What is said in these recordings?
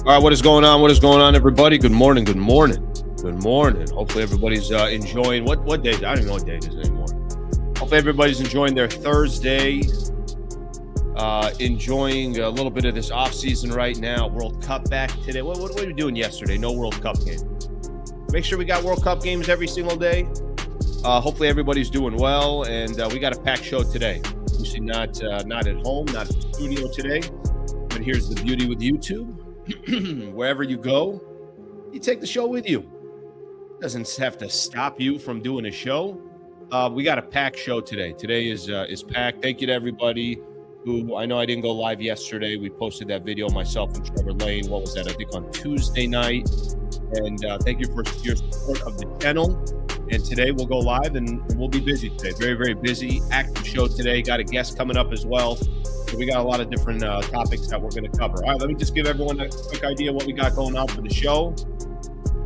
All right, what is going on? What is going on, everybody? Good morning. Good morning. Good morning. Hopefully, everybody's enjoying what day? I don't even know what day it is anymore. Hopefully, everybody's enjoying their Thursday. Enjoying a little bit of this offseason right now. World Cup back today. What were we doing yesterday? No World Cup game. Make sure we got World Cup games every single day. Hopefully, everybody's doing well, and we got a packed show today. Usually not at home, not at the studio today. But here's the beauty with YouTube. Wherever you go, you take the show with you. It doesn't have to stop you from doing a show. We got a packed show today. Today is packed. Thank you to everybody who, I know I didn't go live yesterday. We posted that video, myself and Trevor Lane. What was that? I think on Tuesday night. And thank you for your support of the channel. And today we'll go live and we'll be busy today. Very, very busy. Active show today. Got a guest coming up as well. So we got a lot of different topics that we're going to cover. All right, let me just give everyone a quick idea of what we got going on for the show.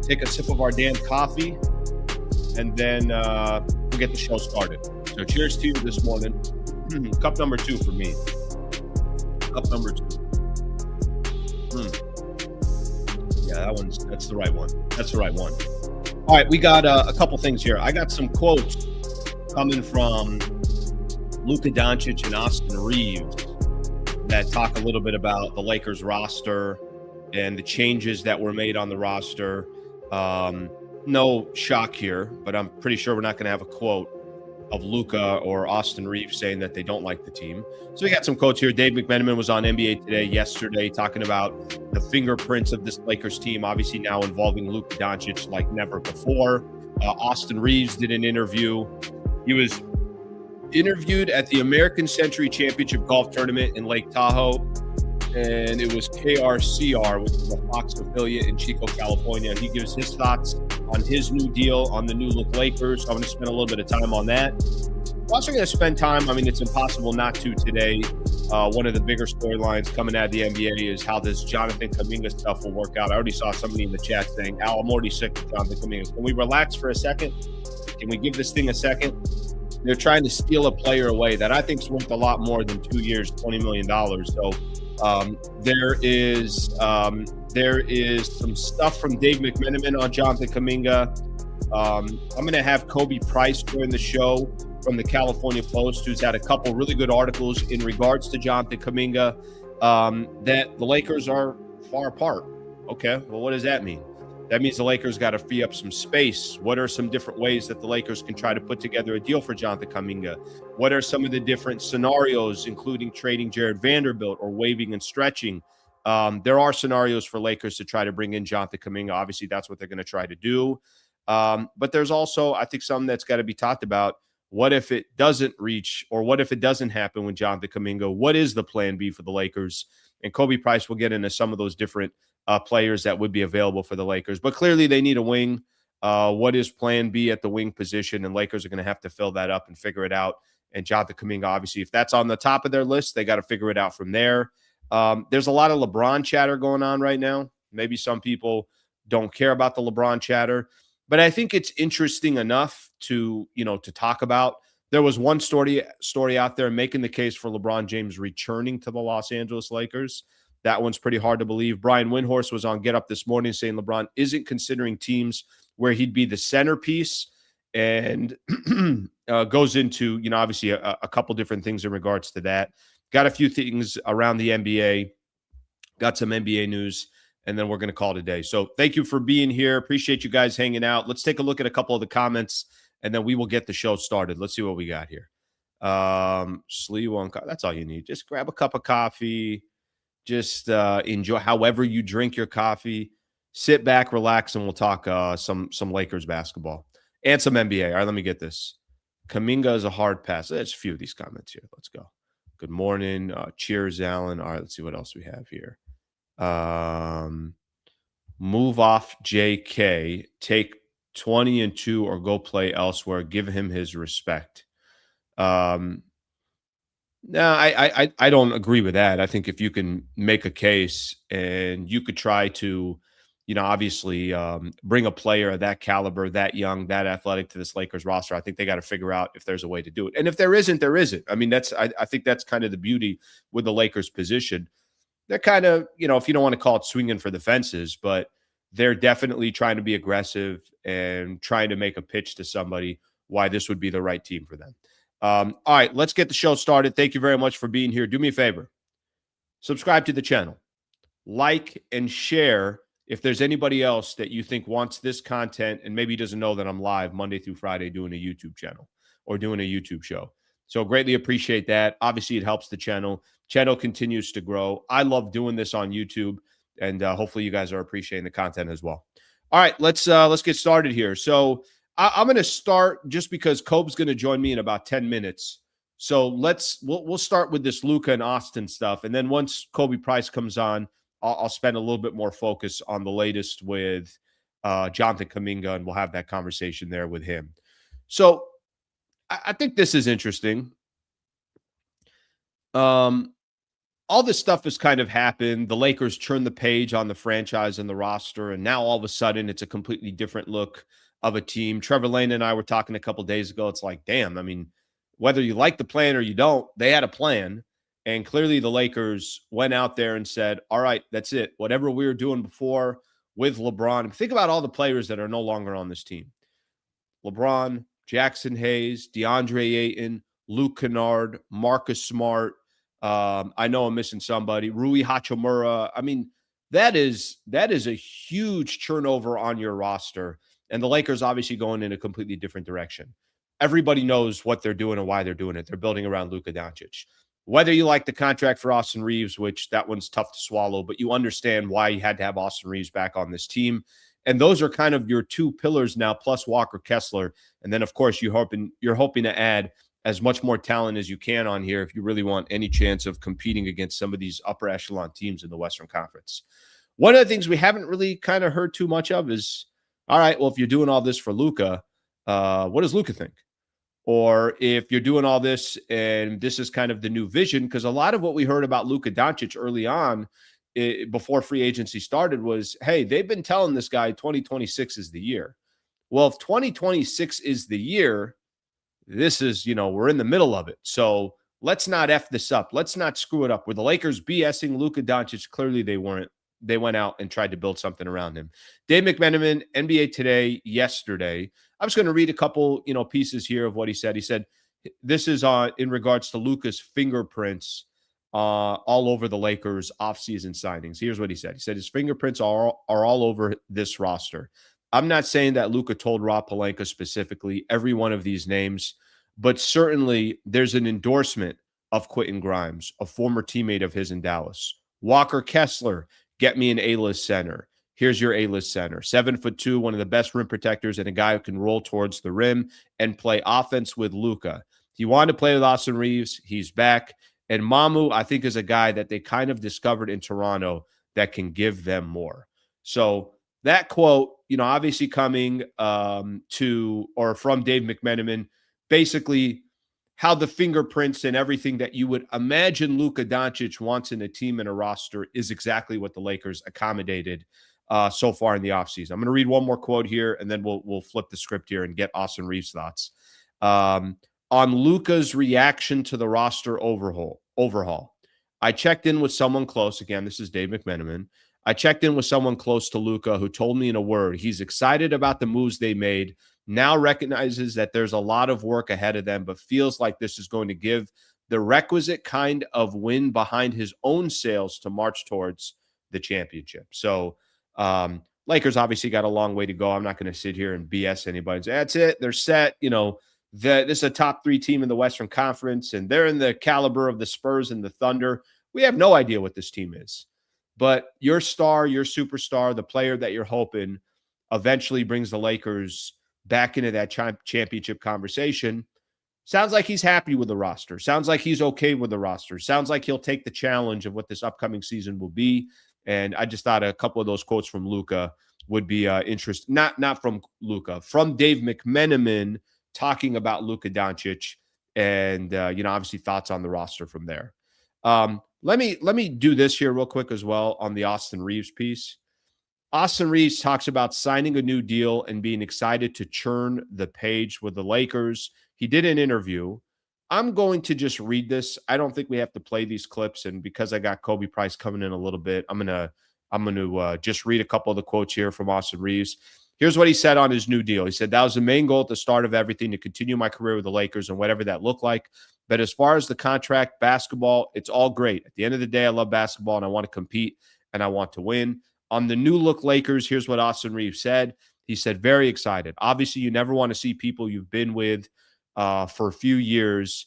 Take a sip of our damn coffee, and then we'll get the show started. So cheers to you this morning. Cup number 2 for me. Cup number 2. Yeah, that's the right one. That's the right one. All right, we got a couple things here. I got some quotes coming from Luka, Dončić, and Austin Reaves that talk a little bit about the Lakers roster and the changes that were made on the roster. No shock here, but I'm pretty sure we're not going to have a quote of Luka or Austin Reaves saying that they don't like the team. So we got some quotes here. Dave McMenamin was on NBA Today yesterday talking about the fingerprints of this Lakers team, obviously now involving Luka Dončić like never before. Austin Reaves did an interview. He was interviewed at the American Century Championship Golf Tournament in Lake Tahoe, and it was KRCR, which is a Fox affiliate in Chico, California. He gives his thoughts on his new deal on the new look Lakers. I'm going to spend a little bit of time on that. We're also going to spend time, I mean, it's impossible not to today. One of the bigger storylines coming out of the NBA is how this Jonathan Kuminga stuff will work out. I already saw somebody in the chat saying, Al, I'm already sick of Jonathan Kuminga. Can we relax for a second? Can we give this thing a second? They're trying to steal a player away that I think is worth a lot more than 2 years, $20 million. So there is some stuff from Dave McMenamin on Jonathan Kuminga. I'm going to have Khobi Price during the show from the California Post, who's had a couple really good articles in regards to Jonathan Kuminga, that the Lakers are far apart. Okay, well, what does that mean? That means the Lakers got to free up some space. What are some different ways that the Lakers can try to put together a deal for Jonathan Kuminga? What are some of the different scenarios, including trading Jared Vanderbilt or waiving and stretching? There are scenarios for Lakers to try to bring in Jonathan Kuminga. Obviously, that's what they're going to try to do. But there's also, I think, something that's got to be talked about. What if it doesn't reach, or what if it doesn't happen with Jonathan Kuminga? What is the plan B for the Lakers? And Khobi Price will get into some of those different players that would be available for the Lakers. But clearly they need a wing. What is plan B at the wing position? And Lakers are going to have to fill that up and figure it out. And Jonathan Kuminga, obviously, if that's on the top of their list, they got to figure it out from there. There's a lot of LeBron chatter going on right now. Maybe some people don't care about the LeBron chatter, but I think it's interesting enough to talk about. There was one story out there making the case for LeBron James returning to the Los Angeles Lakers. That one's pretty hard to believe. Brian Windhorst was on Get Up this morning saying LeBron isn't considering teams where he'd be the centerpiece, and goes into, obviously a couple different things in regards to that. Got a few things around the NBA, got some NBA news, and then we're going to call it a day. So thank you for being here. Appreciate you guys hanging out. Let's take a look at a couple of the comments, and then we will get the show started. Let's see what we got here. Slee one, that's all you need. Just grab a cup of coffee. Just enjoy however you drink your coffee. Sit back, relax, and we'll talk some Lakers basketball and some NBA. All right, let me get this. Kuminga is a hard pass. There's a few of these comments here. Let's go. Good morning. Cheers, Alan. All right, let's see what else we have here. Move off JK. Take 20-2 or go play elsewhere. Give him his respect. No, I don't agree with that. I think if you can make a case and you could try to, obviously bring a player of that caliber, that young, that athletic to this Lakers roster, I think they got to figure out if there's a way to do it. And if there isn't, there isn't. I mean, I think that's kind of the beauty with the Lakers position. they're kind of, if you don't want to call it swinging for the fences, but they're definitely trying to be aggressive and trying to make a pitch to somebody why this would be the right team for them. All right, let's get the show started. Thank you very much for being here. Do me a favor. Subscribe to the channel. Like and share if there's anybody else that you think wants this content and maybe doesn't know that I'm live Monday through Friday doing a YouTube channel or doing a YouTube show. So greatly appreciate that. Obviously, it helps the channel. Channel continues to grow. I love doing this on YouTube, and hopefully you guys are appreciating the content as well. All right, let's get started here. So I'm going to start just because Khobi's going to join me in about 10 minutes. So we'll start with this Luka and Austin stuff, and then once Khobi Price comes on, I'll spend a little bit more focus on the latest with Jonathan Kuminga, and we'll have that conversation there with him. So I think this is interesting. All this stuff has kind of happened. The Lakers turned the page on the franchise and the roster, and now all of a sudden it's a completely different look of a team. Trevor Lane and I were talking a couple days ago. It's like, damn, I mean, whether you like the plan or you don't, they had a plan. And clearly the Lakers went out there and said, all right, that's it. Whatever we were doing before with LeBron. Think about all the players that are no longer on this team. LeBron, Jackson Hayes, DeAndre Ayton, Luke Kennard, Marcus Smart. I know I'm missing somebody. Rui Hachimura. I mean, that is a huge turnover on your roster. And the Lakers obviously going in a completely different direction. Everybody knows what they're doing and why they're doing it. They're building around Luka Dončić. Whether you like the contract for Austin Reaves, which that one's tough to swallow, but you understand why you had to have Austin Reaves back on this team. And those are kind of your two pillars now, plus Walker Kessler. And then, of course, you're hoping to add as much more talent as you can on here if you really want any chance of competing against some of these upper echelon teams in the Western Conference. One of the things we haven't really kind of heard too much of is, all right, well, if you're doing all this for Luka, what does Luka think? Or if you're doing all this and this is kind of the new vision, because a lot of what we heard about Luka Dončić early on before free agency started was, hey, they've been telling this guy 2026 is the year. Well, if 2026 is the year, this is, we're in the middle of it. So let's not F this up. Let's not screw it up. Were the Lakers BSing Luka Dončić? Clearly they weren't. They went out and tried to build something around him. Dave McMenamin, NBA Today, yesterday. I'm just going to read a couple, pieces here of what he said. He said, this is in regards to Luka's fingerprints all over the Lakers offseason signings. Here's what he said. He said his fingerprints are all over this roster. I'm not saying that Luka told Rob Pelinka specifically every one of these names, but certainly there's an endorsement of Quentin Grimes, a former teammate of his in Dallas. Walker Kessler, get me an A-list center. Here's your A-list center. 7'2", one of the best rim protectors and a guy who can roll towards the rim and play offense with Luka. He wanted to play with Austin Reaves. He's back. And Mamu, I think, is a guy that they kind of discovered in Toronto that can give them more. So that quote, obviously coming from Dave McMenamin, basically how the fingerprints and everything that you would imagine Luka Dončić wants in a team and a roster is exactly what the Lakers accommodated so far in the offseason. I'm going to read one more quote here, and then we'll flip the script here and get Austin Reaves' thoughts. On Luka's reaction to the roster overhaul. I checked in with someone close. Again, this is Dave McMenamin. I checked in with someone close to Luka who told me in a word, he's excited about the moves they made, now recognizes that there's a lot of work ahead of them, but feels like this is going to give the requisite kind of win behind his own sails to march towards the championship. So Lakers obviously got a long way to go. I'm not going to sit here and BS anybody and say, that's it, they're set. This is a top 3 team in the Western Conference, and they're in the caliber of the Spurs and the Thunder. We have no idea what this team is. But your star, your superstar, the player that you're hoping eventually brings the Lakers back into that championship conversation, sounds like he's happy with the roster. Sounds like he's okay with the roster. Sounds like he'll take the challenge of what this upcoming season will be. And I just thought a couple of those quotes from Luka would be interesting. Not from Luka, from Dave McMenamin talking about Luka Dončić and, obviously thoughts on the roster from there. Let me do this here real quick as well on the Austin Reaves piece. Austin Reaves talks about signing a new deal and being excited to churn the page with the Lakers. He did an interview, I'm going to just read this. I don't think we have to play these clips, and because I got Khobi Price coming in a little bit, I'm gonna just read a couple of the quotes here from Austin Reaves. Here's what he said on his new deal. He said, "That was the main goal at the start of everything, to continue my career with the Lakers and whatever that looked like. But as far as the contract, basketball, it's all great. At the end of the day, I love basketball and I want to compete and I want to win." On the new look Lakers, here's what Austin Reaves said. He said, "Very excited. Obviously, you never want to see people you've been with for a few years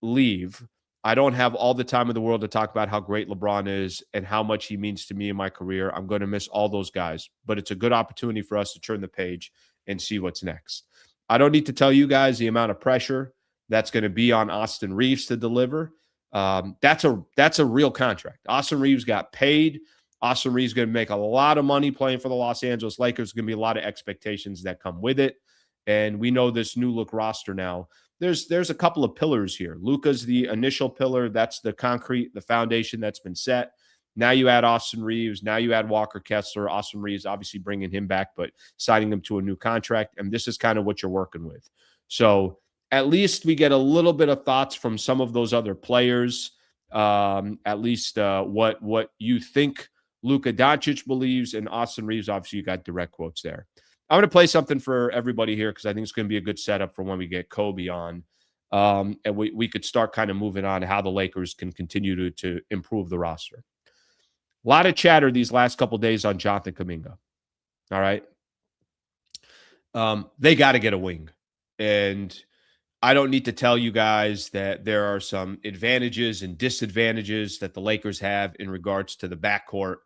leave. I don't have all the time in the world to talk about how great LeBron is and how much he means to me in my career. I'm going to miss all those guys, but it's a good opportunity for us to turn the page and see what's next." I don't need to tell you guys the amount of pressure that's going to be on Austin Reaves to deliver. That's a real contract. Austin Reaves got paid. Austin Reaves is going to make a lot of money playing for the Los Angeles Lakers. There's going to be a lot of expectations that come with it. And we know this new look roster now. There's a couple of pillars here. Luka's the initial pillar. That's the concrete, the foundation that's been set. Now you add Austin Reaves. Now you add Walker Kessler. Austin Reaves obviously bringing him back, but signing him to a new contract. And this is kind of what you're working with. So at least we get a little bit of thoughts from some of those other players. At least what you think Luka Dončić believes, and Austin Reaves, obviously you got direct quotes there. I'm going to play something for everybody here because I think it's going to be a good setup for when we get Khobi on. And we could start kind of moving on to how the Lakers can continue to improve the roster. A lot of chatter these last couple of days on Jonathan Kuminga. All right. They got to get a wing. And I don't need to tell you guys that there are some advantages and disadvantages that the Lakers have in regards to the backcourt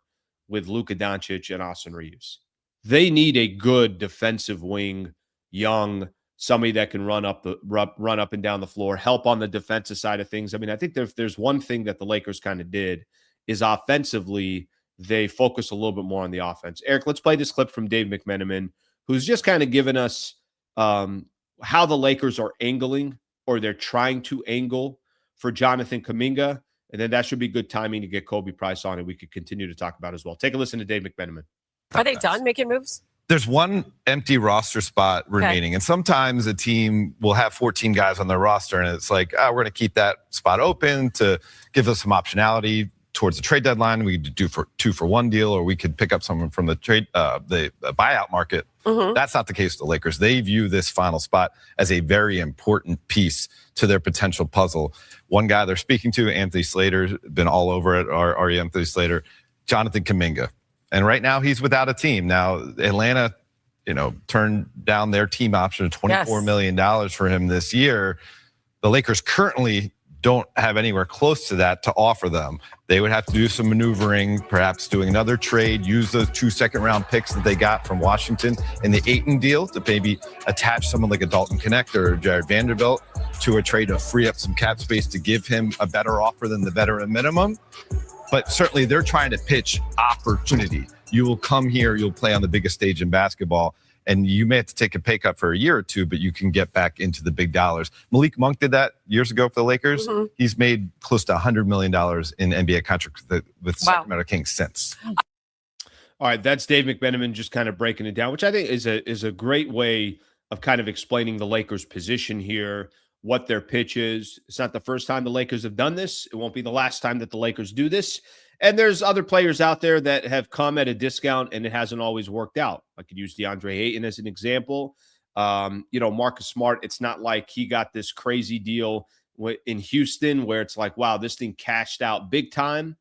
with Luka Dončić and Austin Reaves. They need a good defensive wing, young, somebody that can run up and down the floor, help on the defensive side of things. I mean, I think there's one thing that the Lakers kind of did is offensively, they focus a little bit more on the offense. Eric, let's play this clip from Dave McMenamin, who's just kind of given us how the Lakers are angling, or they're trying to angle for Jonathan Kuminga. And then that should be good timing to get Khobi Price on, and we could continue to talk about as well. Take a listen to Dave McMenamin. Are they done making moves? There's one empty roster spot remaining. And sometimes a team will have 14 guys on their roster, and it's like, we're going to keep that spot open to give us some optionality towards the trade deadline. We could do for 2-for-1 deal, or we could pick up someone from the trade, the buyout market. Mm-hmm. That's not the case with the Lakers. They view this final spot as a very important piece to their potential puzzle. One guy they're speaking to, Anthony Slater, been all over it, Anthony Slater, Jonathan Kuminga. And right now he's without a team. Now Atlanta, turned down their team option of $24 million for him this year. The Lakers currently don't have anywhere close to that to offer them. They would have to do some maneuvering, perhaps doing another trade, use those 2 second-round picks that they got from Washington in the Ayton deal to maybe attach someone like a Dalton Connect or Jared Vanderbilt to a trade to free up some cap space to give him a better offer than the veteran minimum. But certainly they're trying to pitch opportunity. You will come here, you'll play on the biggest stage in basketball, and you may have to take a pay cut for a year or two, but you can get back into the big dollars. Malik Monk did that years ago for the Lakers. Mm-hmm. He's made close to $100 million in NBA contracts with Sacramento Kings since. All right, that's Dave McMenamin just kind of breaking it down, which I think is a great way of kind of explaining the Lakers' position here, what their pitch is. It's not the first time the Lakers have done this. It won't be the last time that the Lakers do this. And there's other players out there that have come at a discount, and it hasn't always worked out. I could use DeAndre Ayton as an example. Marcus Smart, it's not like he got this crazy deal in Houston where it's like, wow, this thing cashed out big time.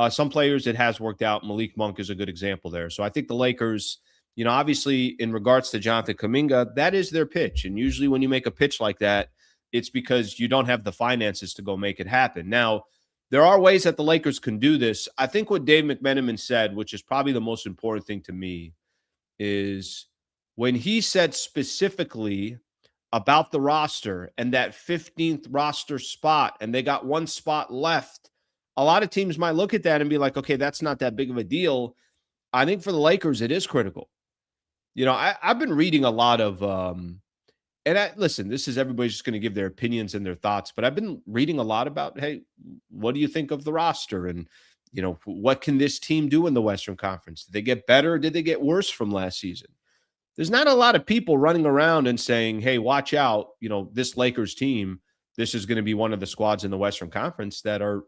Some players it has worked out. Malik Monk is a good example there. So I think the Lakers, obviously in regards to Jonathan Kuminga, that is their pitch. And usually when you make a pitch like that, it's because you don't have the finances to go make it happen. Now, there are ways that the Lakers can do this. I think what Dave McMenamin said, which is probably the most important thing to me, is when he said specifically about the roster and that 15th roster spot, and they got one spot left, a lot of teams might look at that and be like, okay, that's not that big of a deal. I think for the Lakers, it is critical. I've been reading a lot of listen, this is everybody's just going to give their opinions and their thoughts, but I've been reading a lot about, hey, what do you think of the roster? And, what can this team do in the Western Conference? Did they get better or did they get worse from last season? There's not a lot of people running around and saying, hey, watch out, this Lakers team, this is going to be one of the squads in the Western Conference that are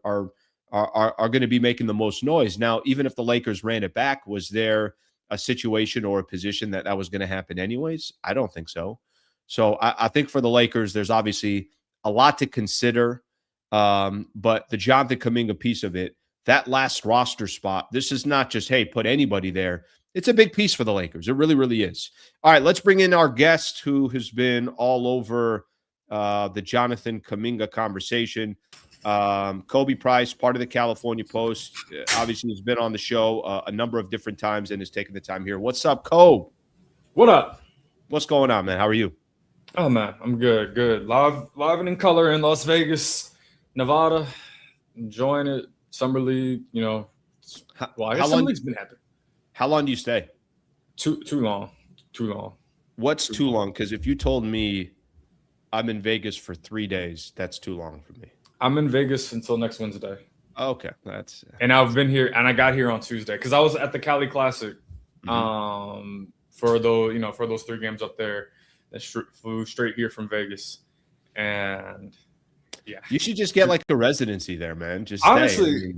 going to be making the most noise. Now, even if the Lakers ran it back, was there a situation or a position that was going to happen anyways? I don't think so. So I think for the Lakers, there's obviously a lot to consider. But the Jonathan Kuminga piece of it, that last roster spot, this is not just, hey, put anybody there. It's a big piece for the Lakers. It really, really is. All right, let's bring in our guest who has been all over the Jonathan Kuminga conversation. Khobi Price, part of the California Post, obviously has been on the show a number of different times and has taken the time here. What's up, Khobi? What up? What's going on, man? How are you? Oh, man, I'm good. Live and in color in Las Vegas, Nevada. Enjoying it. Summer League, Well, I guess Summer League's been happening. How long do you stay? Too long. What's too long? Because if you told me I'm in Vegas for 3 days, that's too long for me. I'm in Vegas until next Wednesday. Okay, and I've been here, and I got here on Tuesday because I was at the Cali Classic. For those 3 games up there, that flew straight here from Vegas, and yeah, you should just get like a residency there, man. Just honestly,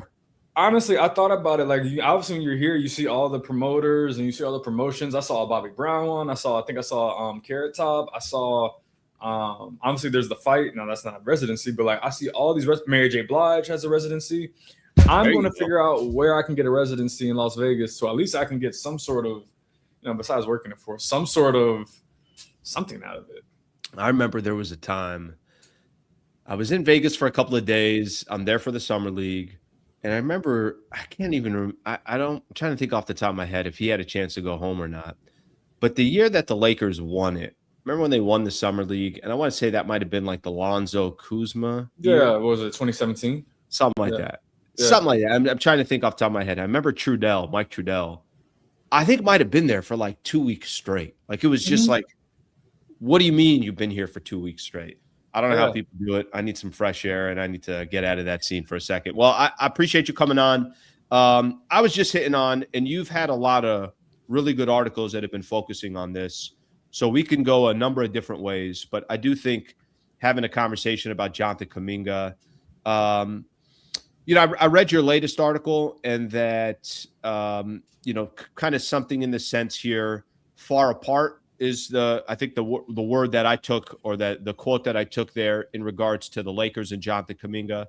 I thought about it. Like, obviously, when you're here, you see all the promoters and you see all the promotions. I saw a Bobby Brown one. I think I saw Carrot Top. I saw. Obviously there's the fight. Now that's not a residency, but like I see all these Mary J. Blige has a residency. I'm going to figure out where I can get a residency in Las Vegas, so at least I can get some sort of, besides working it for, some sort of something out of it. I remember there was a time I was in Vegas for a couple of days. I'm there for the Summer League, and I remember I'm trying to think off the top of my head if he had a chance to go home or not. But the year that the Lakers won it. Remember when they won the Summer League? And I want to say that might have been like the Lonzo Kuzma year. Yeah, what was it, 2017? Something like that. Yeah. Something like that. I'm trying to think off the top of my head. I remember Mike Trudell. I think might have been there for like 2 weeks straight. Like it was just like, what do you mean you've been here for 2 weeks straight? I don't know how people do it. I need some fresh air and I need to get out of that scene for a second. Well, I appreciate you coming on. I was just hitting on, and you've had a lot of really good articles that have been focusing on this. So we can go a number of different ways, but I do think having a conversation about Jonathan Kuminga, I read your latest article, and that, kind of something in the sense here, far apart is I think the word that I took, or the quote that I took there in regards to the Lakers and Jonathan Kuminga.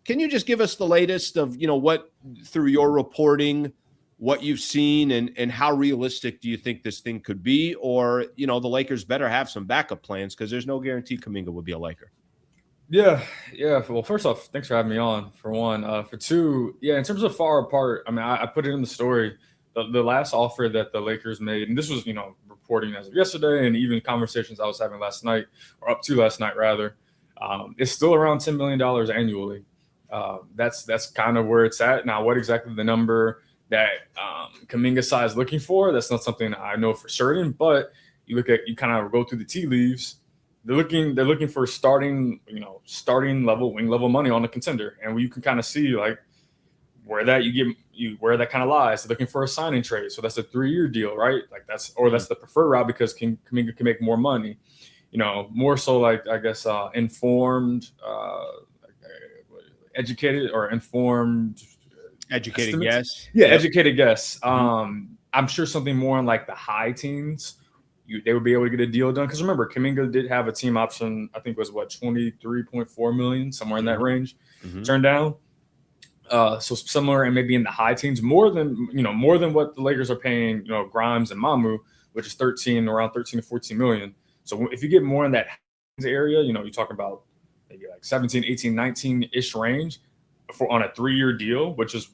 Can you just give us the latest of, what through your reporting, what you've seen, and how realistic do you think this thing could be? Or, the Lakers better have some backup plans because there's no guarantee Kuminga would be a Laker. Yeah. Well, first off, thanks for having me on, for one. For two, in terms of far apart, I mean, I put it in the story, the last offer that the Lakers made, and this was, reporting as of yesterday and even conversations I was having last night, or up to last night rather, it's still around $10 million annually. That's kind of where it's at. Now, what exactly the number that Kuminga side is looking for, that's not something I know for certain, but you kind of go through the tea leaves. They're looking for starting level, wing level money on the contender. And you can kind of see like where that kind of lies. They're looking for a signing trade. So that's a 3-year deal, right? Like that's the preferred route because Kuminga can make more money, more so like, I guess, educated guess. Yeah, educated guess. I'm sure something more in like the high teens, they would be able to get a deal done. Because remember, Kuminga did have a team option, I think it was $23.4 million, somewhere in that range, turned down. So similar and maybe in the high teens, more than what the Lakers are paying, Grimes and Mamu, which is around 13 to 14 million. So if you get more in that area, you talk about maybe like 17, 18, 19-ish range on a 3-year deal, which is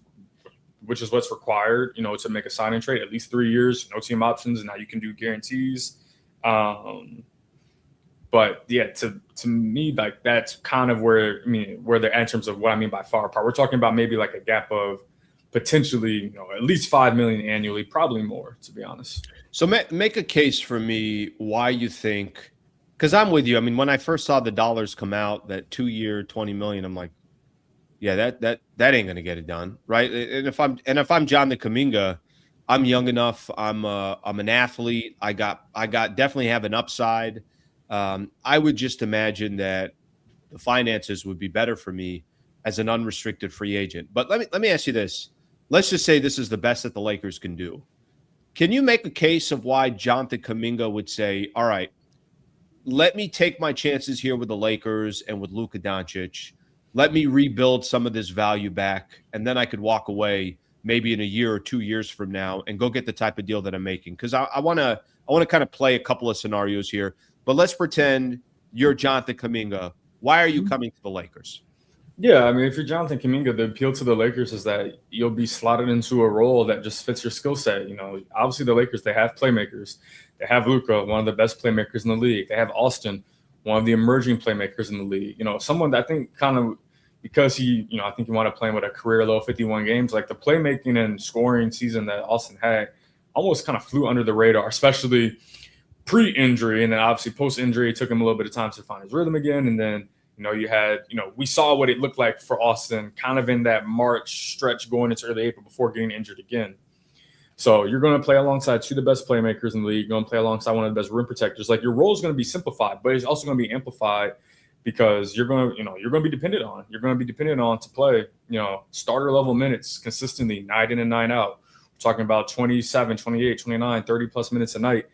what's required, to make a signing trade, at least 3 years, no team options, and now you can do guarantees. But yeah, to me, like that's kind of where they're at in terms of what I mean by far apart. We're talking about maybe like a gap of potentially, at least $5 million annually, probably more, to be honest. So make a case for me why you think, because I'm with you. I mean, when I first saw the dollars come out, that 2-year $20 million, I'm like, yeah, that ain't gonna get it done, right? And if I'm Jonathan Kuminga, I'm young enough. I'm an athlete. I got definitely have an upside. I would just imagine that the finances would be better for me as an unrestricted free agent. But let me ask you this. Let's just say this is the best that the Lakers can do. Can you make a case of why Jonathan Kuminga would say, all right, let me take my chances here with the Lakers and with Luka Dončić. Let me rebuild some of this value back, and then I could walk away maybe in a year or 2 years from now and go get the type of deal that I'm making. Because I want to kind of play a couple of scenarios here. But let's pretend you're Jonathan Kuminga. Why are you coming to the Lakers? Yeah, I mean, if you're Jonathan Kuminga, the appeal to the Lakers is that you'll be slotted into a role that just fits your skill set. You know, obviously the Lakers, they have playmakers. They have Luka, one of the best playmakers in the league. They have Austin, one of the emerging playmakers in the league. You know, someone that I think kind of, because he, you know, I think he wanted to play with a career low 51 games, like the playmaking and scoring season that Austin had almost kind of flew under the radar, especially pre-injury. And then obviously post-injury, it took him a little bit of time to find his rhythm again. And then, you know, you had, you know, we saw what it looked like for Austin kind of in that March stretch going into early April before getting injured again. So you're going to play alongside two of the best playmakers in the league. You're going to play alongside one of the best rim protectors. Like your role is going to be simplified, but it's also going to be amplified because you're going to be dependent on. You're going to be dependent on to play, you know, starter level minutes consistently, night in and night out. We're talking about 27, 28, 29, 30 plus minutes a night.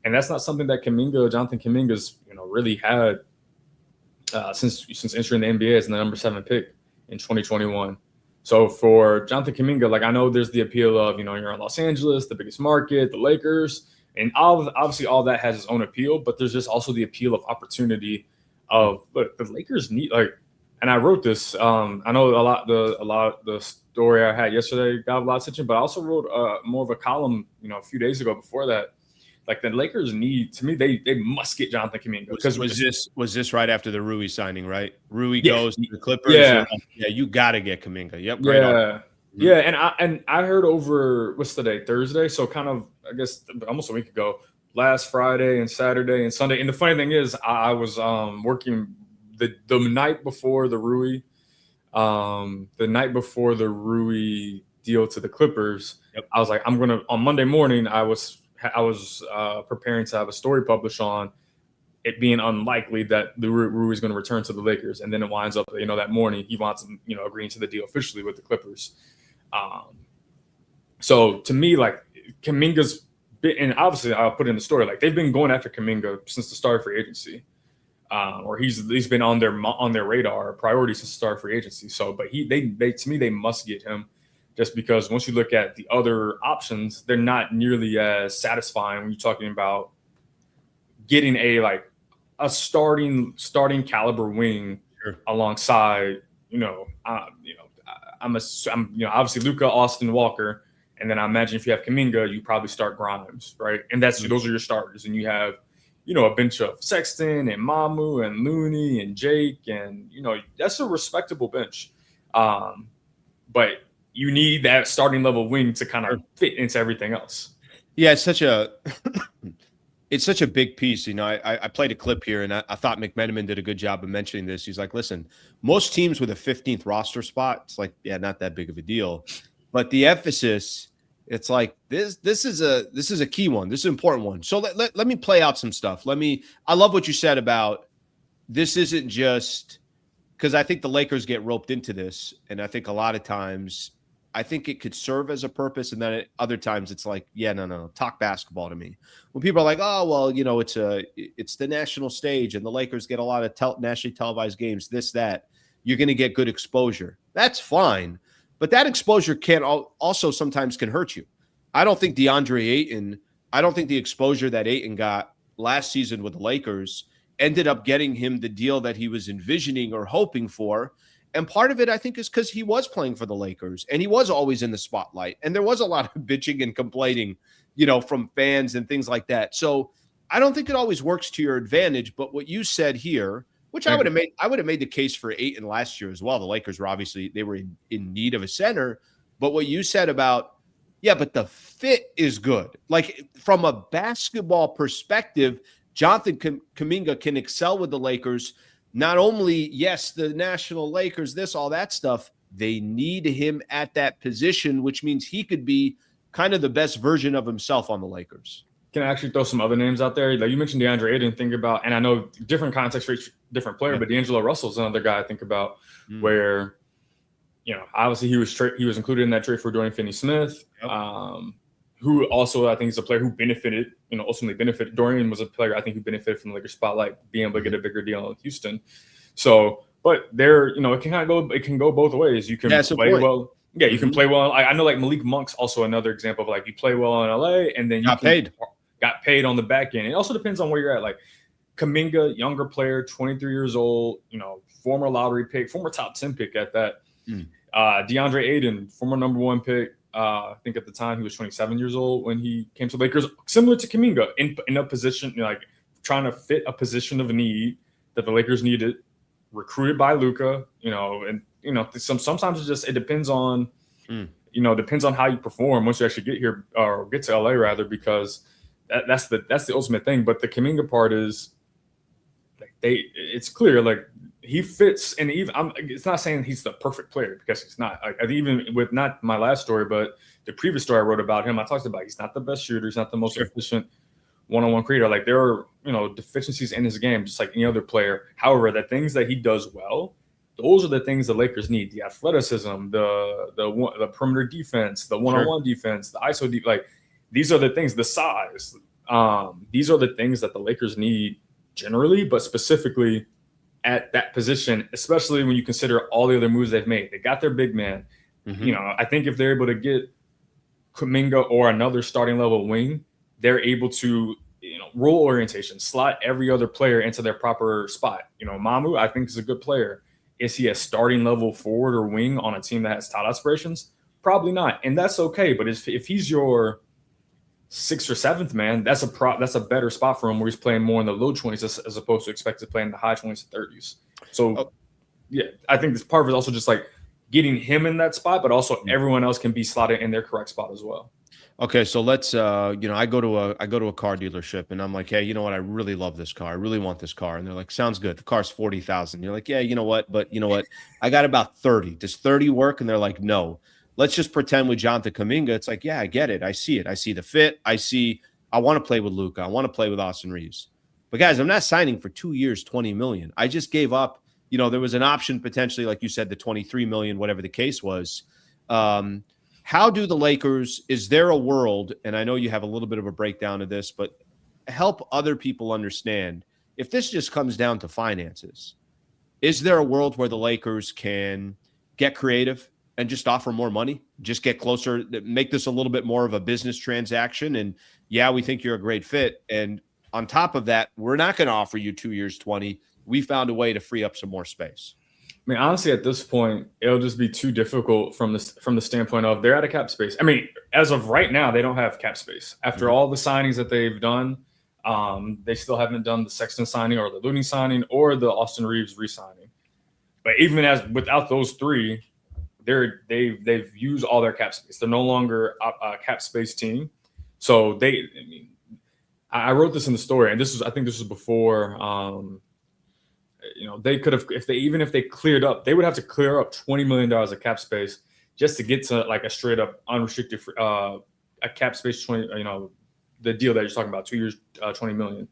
And that's not something that Jonathan Kuminga's, you know, really had since entering the NBA as the number 7 pick in 2021. So for Jonathan Kuminga, like I know there's the appeal of, you know, you're in Los Angeles, the biggest market, the Lakers, and obviously all that has its own appeal, but there's just also the appeal of opportunity of, look, the Lakers need, like, and I wrote this, I know the story I had yesterday got a lot of attention, but I also wrote more of a column, you know, a few days ago before that. Like the Lakers need, to me, they must get Jonathan Kuminga. Because was this right after the Rui signing, right? Rui goes to the Clippers. Yeah, you got to get Kuminga. Yep. Yeah, right yeah, and I heard over what's today, Thursday, so kind of I guess almost a week ago, last Friday and Saturday and Sunday. And the funny thing is, I was working the night before the Rui deal to the Clippers. Yep. I was like, on Monday morning, I was preparing to have a story published on it being unlikely that the Rui is going to return to the Lakers. And then it winds up, you know, that morning he wants, you know, agreeing to the deal officially with the Clippers. So to me, like Kuminga's been, and obviously I'll put in the story, like they've been going after Kuminga since the start of free agency. Or he's been on their radar priority since the start of free agency. So, but they to me, they must get him. Just because once you look at the other options, they're not nearly as satisfying when you're talking about getting a starting caliber wing alongside, I'm obviously Luka, Austin, Walker, and then I imagine if you have Kuminga, you probably start Grimes, right? And those are your starters, and you have, you know, a bench of Sexton and Mamu and Looney and Jake, and you know that's a respectable bench, but you need that starting level wing to kind of fit into everything else. Yeah, it's such a big piece. You know, I played a clip here, and I thought McMenamin did a good job of mentioning this. He's like, listen, most teams with a 15th roster spot, it's like, yeah, not that big of a deal. But the emphasis, it's like this is a key one. This is an important one. So let me play out some stuff. I love what you said about this isn't just because I think the Lakers get roped into this, and I think a lot of times I think it could serve as a purpose, and then at other times it's like, yeah, no, talk basketball to me. When people are like, oh, well, you know, it's the national stage, and the Lakers get a lot of nationally televised games, this, that, you're going to get good exposure. That's fine, but that exposure also sometimes can hurt you. I don't think the exposure that Ayton got last season with the Lakers ended up getting him the deal that he was envisioning or hoping for. And part of it, I think, is because he was playing for the Lakers and he was always in the spotlight. And there was a lot of bitching and complaining, you know, from fans and things like that. So I don't think it always works to your advantage. But what you said here, which I would have made the case for Ayton last year as well. The Lakers were obviously, they were in need of a center. But what you said about, yeah, but the fit is good. Like from a basketball perspective, Jonathan Kuminga can excel with the Lakers. Not only, yes, the national Lakers, all that stuff, they need him at that position, which means he could be kind of the best version of himself on the Lakers. can actually throw some other names out there. Like you mentioned DeAndre Ayton, think about, and I know different context for each different player, but D'Angelo Russell's another guy I think about where, obviously he was included in that trade for Dorian Finney-Smith, who also I think is a player who benefited, ultimately benefited. Dorian was a player I think who benefited from the Lakers spotlight, being able to get a bigger deal in Houston. So, but there, it can go both ways. You can play well. Yeah, you can play well. I know like Malik Monk's also another example of like you play well in LA and then you got paid on the back end. It also depends on where you're at. Like Kuminga, younger player, 23 years old, former lottery pick, former top 10 pick at that. DeAndre Ayton, former number 1 pick. I think at the time he was 27 years old when he came to the Lakers, similar to Kuminga in a position, like trying to fit a position of need that the Lakers needed, recruited by Luka, and sometimes it depends on, depends on how you perform once you actually get here or get to LA rather, because that's the ultimate thing. But the Kuminga part is like it's clear, like he fits, and even it's not saying he's the perfect player because he's not. Like even with not my last story, but the previous story I wrote about him, I talked about he's not the best shooter, he's not the most efficient one-on-one creator. Like there are deficiencies in his game, just like any other player. However, the things that he does well, those are the things the Lakers need: the athleticism, the perimeter defense, the one-on-one defense, the ISO like these are the things, the size. These are the things that the Lakers need generally, but specifically at that position, especially when you consider all the other moves they've made. They got their big man. I think if they're able to get Kuminga or another starting level wing, they're able to, role orientation, slot every other player into their proper spot. Mamu, I think, is a good player. Is he a starting level forward or wing on a team that has title aspirations? Probably not, and that's okay. But if he's your 6th or 7th man, that's a better spot for him where he's playing more in the low 20s as opposed to expected to play in the high 20s and 30s. So, I think this part of it is also just like getting him in that spot, but also everyone else can be slotted in their correct spot as well. Okay, so let's I go to a car dealership and I'm like, hey, you know what? I really love this car. I really want this car. And they're like, sounds good. The car's $40,000. You're like, yeah, you know what? But you know what? I got about 30. Does 30 work? And they're like, no. Let's just pretend with Jonathan Kuminga. It's like, yeah, I get it. I see it. I see the fit. I want to play with Luka. I want to play with Austin Reaves. But guys, I'm not signing for 2 years, $20 million. I just gave up. There was an option potentially, like you said, the $23 million, whatever the case was. How do the Lakers, is there a world, and I know you have a little bit of a breakdown of this, but help other people understand, if this just comes down to finances, is there a world where the Lakers can get creative and just offer more money, just get closer, make this a little bit more of a business transaction? And yeah, we think you're a great fit. And on top of that, we're not going to offer you 2 years, 20. We found a way to free up some more space. I mean, honestly, at this point, it'll just be too difficult from the standpoint of they're out of cap space. I mean, as of right now, they don't have cap space. After all the signings that they've done, they still haven't done the Sexton signing or the Looney signing or the Austin Reaves re-signing. But even without those three, they've used all their cap space. They're no longer a cap space team. So I wrote this in the story, and I think this was before. They could have, if they cleared up, they would have to clear up $20 million of cap space just to get to like a straight up unrestricted a cap space 20. The deal that you're talking about, 2 years, $20 million.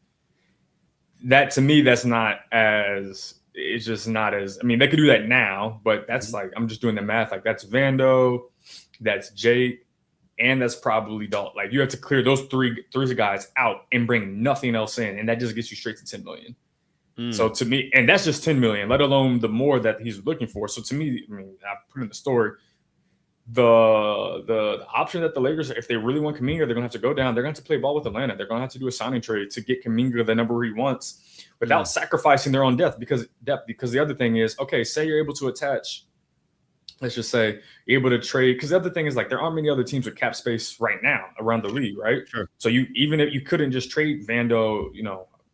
That to me, that's not as. It's just not as. I mean, they could do that now, but that's like I'm just doing the math. Like that's Vando, that's Jake, and that's probably Dalton. Like you have to clear those three guys out and bring nothing else in, and that just gets you straight to $10 million. So to me, and that's just $10 million, let alone the more that he's looking for. So to me, I put in the story, the option that the Lakers, if they really want Kuminga, they're going to have to go down. They're going to have to play ball with Atlanta. They're going to have to do a signing trade to get Kuminga the number he wants without sacrificing their own depth. Because the other thing is, okay, say you're able to attach, let's just say you're able to trade. Because the other thing is like there aren't many other teams with cap space right now around the league, right? Sure. So even if you couldn't just trade Vando,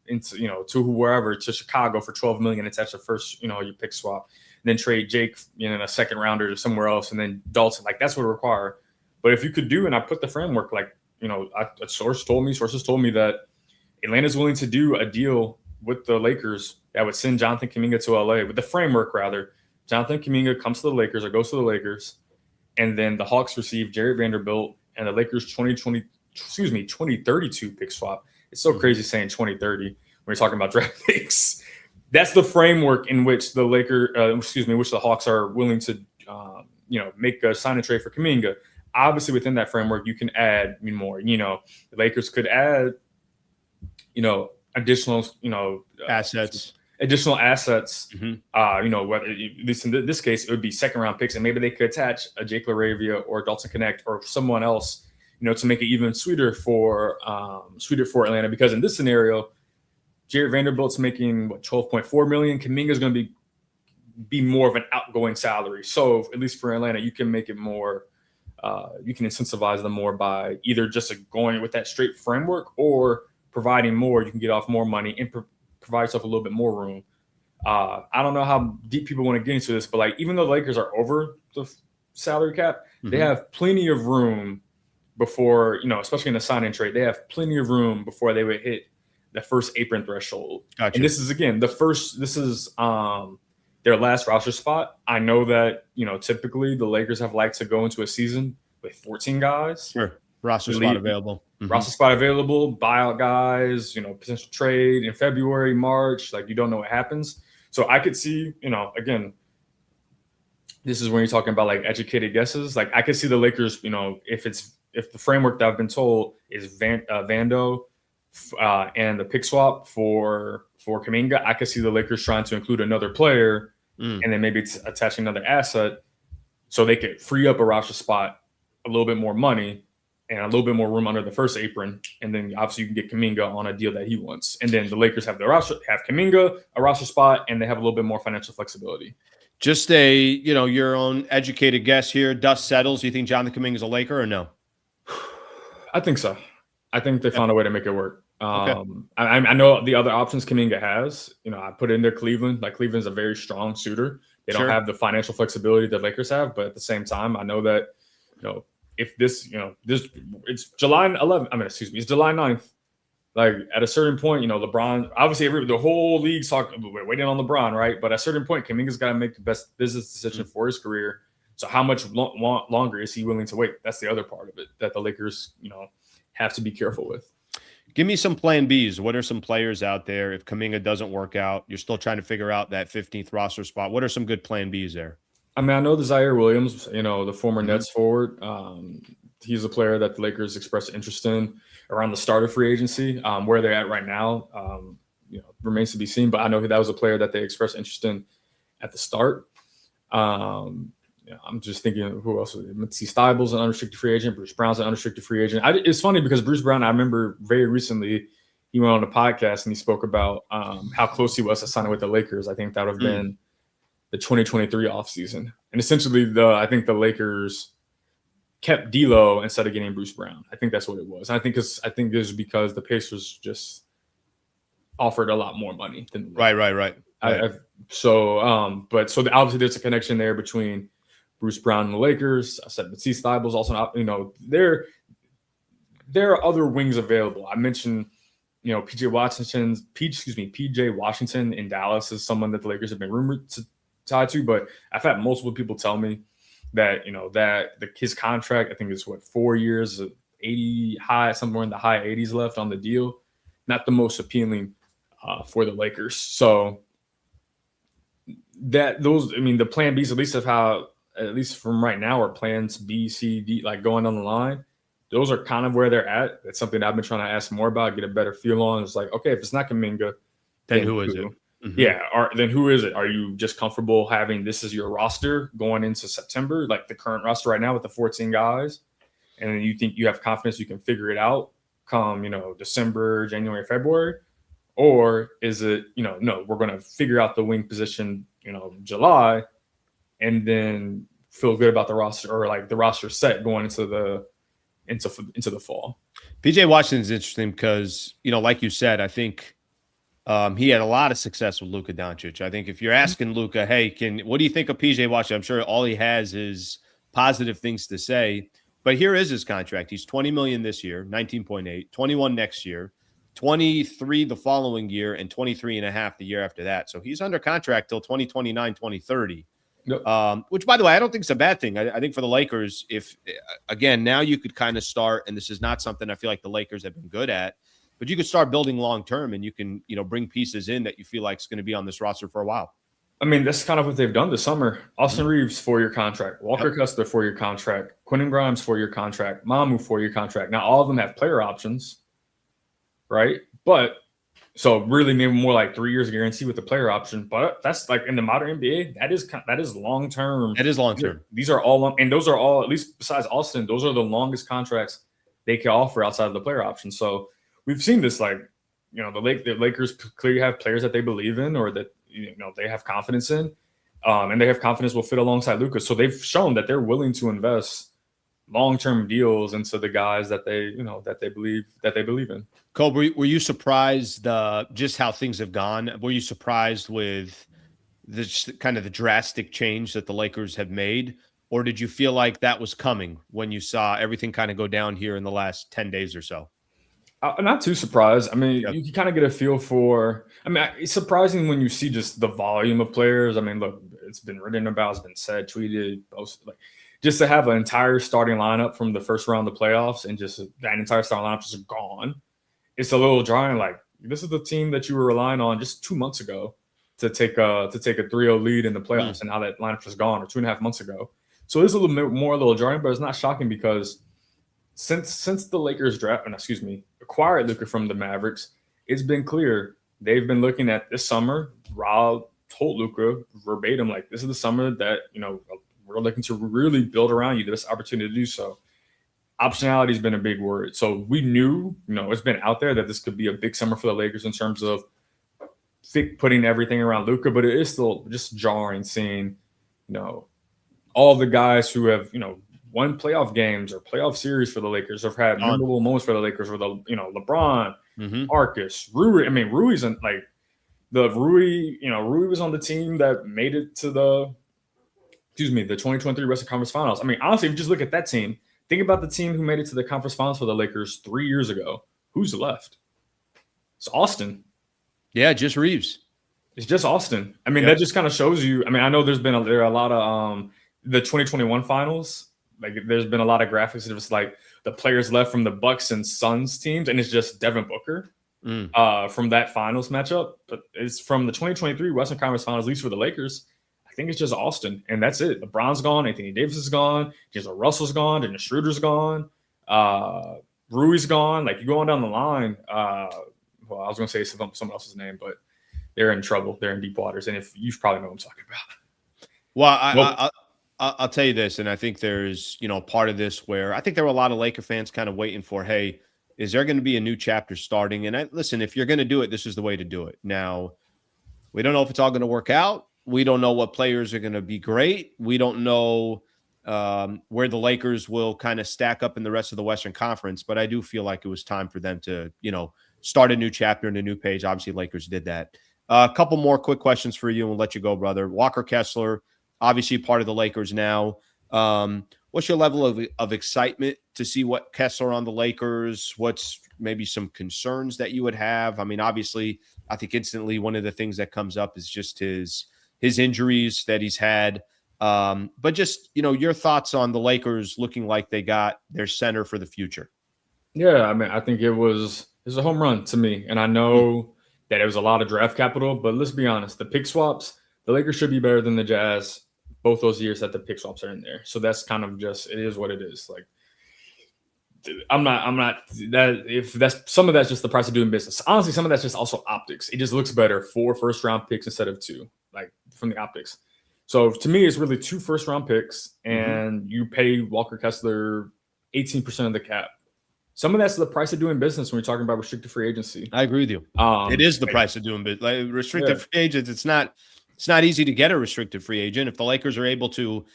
into to wherever, to Chicago for $12 million, attach the first your pick swap, and then trade Jake in a second rounder to somewhere else, and then Dalton, like that's what it require. But if you could do, and I put the framework, like sources told me that Atlanta's willing to do a deal with the Lakers that would send Jonathan Kuminga to LA with the framework rather. Jonathan Kuminga comes to the Lakers or goes to the Lakers, and then the Hawks receive Jared Vanderbilt, and the Lakers 2020 2032 pick swap. It's so crazy saying 2030 when you're talking about draft picks. That's the framework in which the which the Hawks are willing to, make a sign and trade for Kuminga. Obviously, within that framework, you can add more. The Lakers could add, additional, assets. Additional assets. Mm-hmm. Whether at least in this case, it would be second round picks, and maybe they could attach a Jake LaRavia or Dalton Connect or someone else, to make it even sweeter for Atlanta. Because in this scenario, Jarrett Vanderbilt's making $12.4 million. Kuminga is going to be more of an outgoing salary. So at least for Atlanta, you can make it more. You can incentivize them more by either just going with that straight framework or providing more. You can get off more money and provide yourself a little bit more room. I don't know how deep people want to get into this, but even though the Lakers are over the salary cap, they have plenty of room before, especially in the sign and trade, they have plenty of room before they would hit the first apron threshold. Gotcha. And this is again this is their last roster spot. I know that typically the Lakers have liked to go into a season with 14 guys. Sure, roster spot available. Roster spot available, buyout guys, potential trade in February, March. You don't know what happens. So I could see, again, this is when you're talking about educated guesses. I could see the Lakers, if the framework that I've been told is Vando and the pick swap for Kuminga, I could see the Lakers trying to include another player and then maybe attaching another asset so they could free up a roster spot, a little bit more money, and a little bit more room under the first apron. And then obviously you can get Kuminga on a deal that he wants. And then the Lakers have Kuminga, a roster spot, and they have a little bit more financial flexibility. Just your own educated guess here. Dust settles. Do you think Jonathan Kuminga is a Laker or no? I think so. I think they found a way to make it work. Okay. I know the other options Kuminga has. I put in there Cleveland. Cleveland's a very strong suitor. They don't have the financial flexibility that Lakers have, but at the same time, I know that if this it's July 11th. It's July 9th. At a certain point, LeBron. Obviously, the whole league's we're waiting on LeBron, right? But at a certain point, Kuminga's got to make the best business decision for his career. So how much longer is he willing to wait? That's the other part of it that the Lakers, have to be careful with. Give me some plan Bs. What are some players out there if Kuminga doesn't work out? You're still trying to figure out that 15th roster spot. What are some good plan Bs there? I know the Zaire Williams, the former Nets forward. He's a player that the Lakers expressed interest in around the start of free agency. Where they're at right now, remains to be seen. But I know that was a player that they expressed interest in at the start. I'm just thinking who else? Matisse Thybulle's an unrestricted free agent. Bruce Brown's an unrestricted free agent. It's funny because Bruce Brown, I remember very recently, he went on a podcast and he spoke about how close he was to signing with the Lakers. I think that would have been the 2023 offseason. And essentially, I think the Lakers kept D'Lo instead of getting Bruce Brown. I think that's what it was. And I think it was because the Pacers just offered a lot more money than the Lakers. Right. So obviously there's a connection there between Bruce Brown and the Lakers. I said Matisse Thybulle's also not, there are other wings available. I mentioned, PJ Washington in Dallas is someone that the Lakers have been rumored to tie to, but I've had multiple people tell me that, his contract, I think is 4 years, 80 high, somewhere in the high 80s left on the deal. Not the most appealing for the Lakers. So the plan Bs, at least from right now, are plans B, C, D, going down the line. Those are kind of where they're at. That's something I've been trying to ask more about, get a better feel on. It's okay, if it's not Kuminga, then who is it? Mm-hmm. Yeah. Then who is it? Are you just comfortable having this as your roster going into September, the current roster right now with the 14 guys? And then you think you have confidence you can figure it out come, December, January, February? Or is it, no, we're going to figure out the wing position, July, and then feel good about the roster or the roster set going into the fall. PJ Washington's interesting because, like you said, I think he had a lot of success with Luka Dončić. I think if you're asking Luka, hey, what do you think of PJ Washington? I'm sure all he has is positive things to say. But here is his contract. He's $20 million this year, 19.8, 21 next year, 23 the following year, and 23.5 the year after that. So he's under contract till 2029, 2030. Yep. Which, by the way, I don't think is a bad thing. I think for the Lakers, if again, now you could kind of start, and this is not something I feel like the Lakers have been good at, but you could start building long term, and you can, bring pieces in that you feel like is going to be on this roster for a while. I mean, that's kind of what they've done this summer. Austin Reaves, 4-year contract. Walker Kessler, 4-year contract. Quentin Grimes, 4-year contract. Mamu, 4-year contract. Now, all of them have player options, right? But so really maybe more like 3 years guarantee with the player option. But that's like in the modern NBA, that is long term. That is long term. These are all long, and those are all, at least besides Austin, those are the longest contracts they can offer outside of the player option. So we've seen this, like, the Lakers clearly have players that they believe in, or that they have confidence in, and they have confidence will fit alongside Luka. So they've shown that they're willing to invest long-term deals into the guys that they believe in. Khobi, were you surprised just how things have gone? Were you surprised with this kind of the drastic change that the Lakers have made, or did you feel like that was coming when you saw everything kind of go down here in the last 10 days or so? I'm not too surprised. I mean, you kind of get a feel for. I mean, it's surprising when you see just the volume of players. I mean, look, it's been written about, it's been said, tweeted, posted. Like, just to have an entire starting lineup from the first round of the playoffs and just that entire starting lineup just gone, it's a little drying. Like, this is the team that you were relying on just 2 months ago to take a 3-0 lead in the playoffs, and now that lineup just gone, or 2.5 months ago. So it's a little bit more a little jarring, but it's not shocking because since the Lakers acquired Luka from the Mavericks, it's been clear they've been looking at this summer. Rob told Luka verbatim, like, this is the summer that we're looking to really build around you. This opportunity to do so. Optionality has been a big word. So we knew, it's been out there that this could be a big summer for the Lakers in terms of putting everything around Luka, but it is still just jarring seeing, all the guys who have, won playoff games or playoff series for the Lakers, have had memorable moments for the Lakers with LeBron, Marcus, Rui. I mean, Rui's like Rui was on the team that made it to the 2023 Western Conference Finals. I mean, honestly, if you just look at that team, think about the team who made it to the conference finals for the Lakers 3 years ago. Who's left? It's Austin. Yeah, just Reaves. It's just Austin. I mean, that just kind of shows you. I mean, I know there are a lot of the 2021 finals. Like, there's been a lot of graphics of just like the players left from the Bucks and Suns teams, and it's just Devin Booker from that finals matchup. But it's from the 2023 Western Conference Finals, at least for the Lakers. I think it's just Austin, and that's it. LeBron's gone, Anthony Davis is gone, D'Angelo Russell's gone, Dennis Schroeder's gone, Rui's gone. Like, you go on down the line. I was going to say someone else's name, but they're in trouble. They're in deep waters, and if you probably know what I'm talking about. Well, I'll tell you this, and I think there's, part of this where I think there were a lot of Laker fans kind of waiting for, hey, is there going to be a new chapter starting? And listen, if you're going to do it, this is the way to do it. Now, we don't know if it's all going to work out. We don't know what players are going to be great. We don't know where the Lakers will kind of stack up in the rest of the Western Conference, but I do feel like it was time for them to, start a new chapter and a new page. Obviously, Lakers did that. A couple more quick questions for you, and we'll let you go, brother. Walker Kessler, obviously part of the Lakers now. What's your level of excitement to see what Kessler on the Lakers? What's maybe some concerns that you would have? I mean, obviously, I think instantly one of the things that comes up is just his injuries that he's had. But just, your thoughts on the Lakers looking like they got their center for the future. Yeah, I mean, I think it was a home run to me. And I know that it was a lot of draft capital, but let's be honest, the pick swaps, the Lakers should be better than the Jazz both those years that the pick swaps are in there. So that's kind of just, it is what it is. Like, I'm not that if that's some of that's just the price of doing business. Honestly, some of that's just also optics. It just looks better 4 first-round picks instead of 2, like from the optics. So to me, it's really 2 first-round picks, and you pay Walker Kessler 18% of the cap. Some of that's the price of doing business when we're talking about restricted free agency. I agree with you. It is the price of doing business. Like, restricted free agents, it's not easy to get a restricted free agent. If the Lakers are able to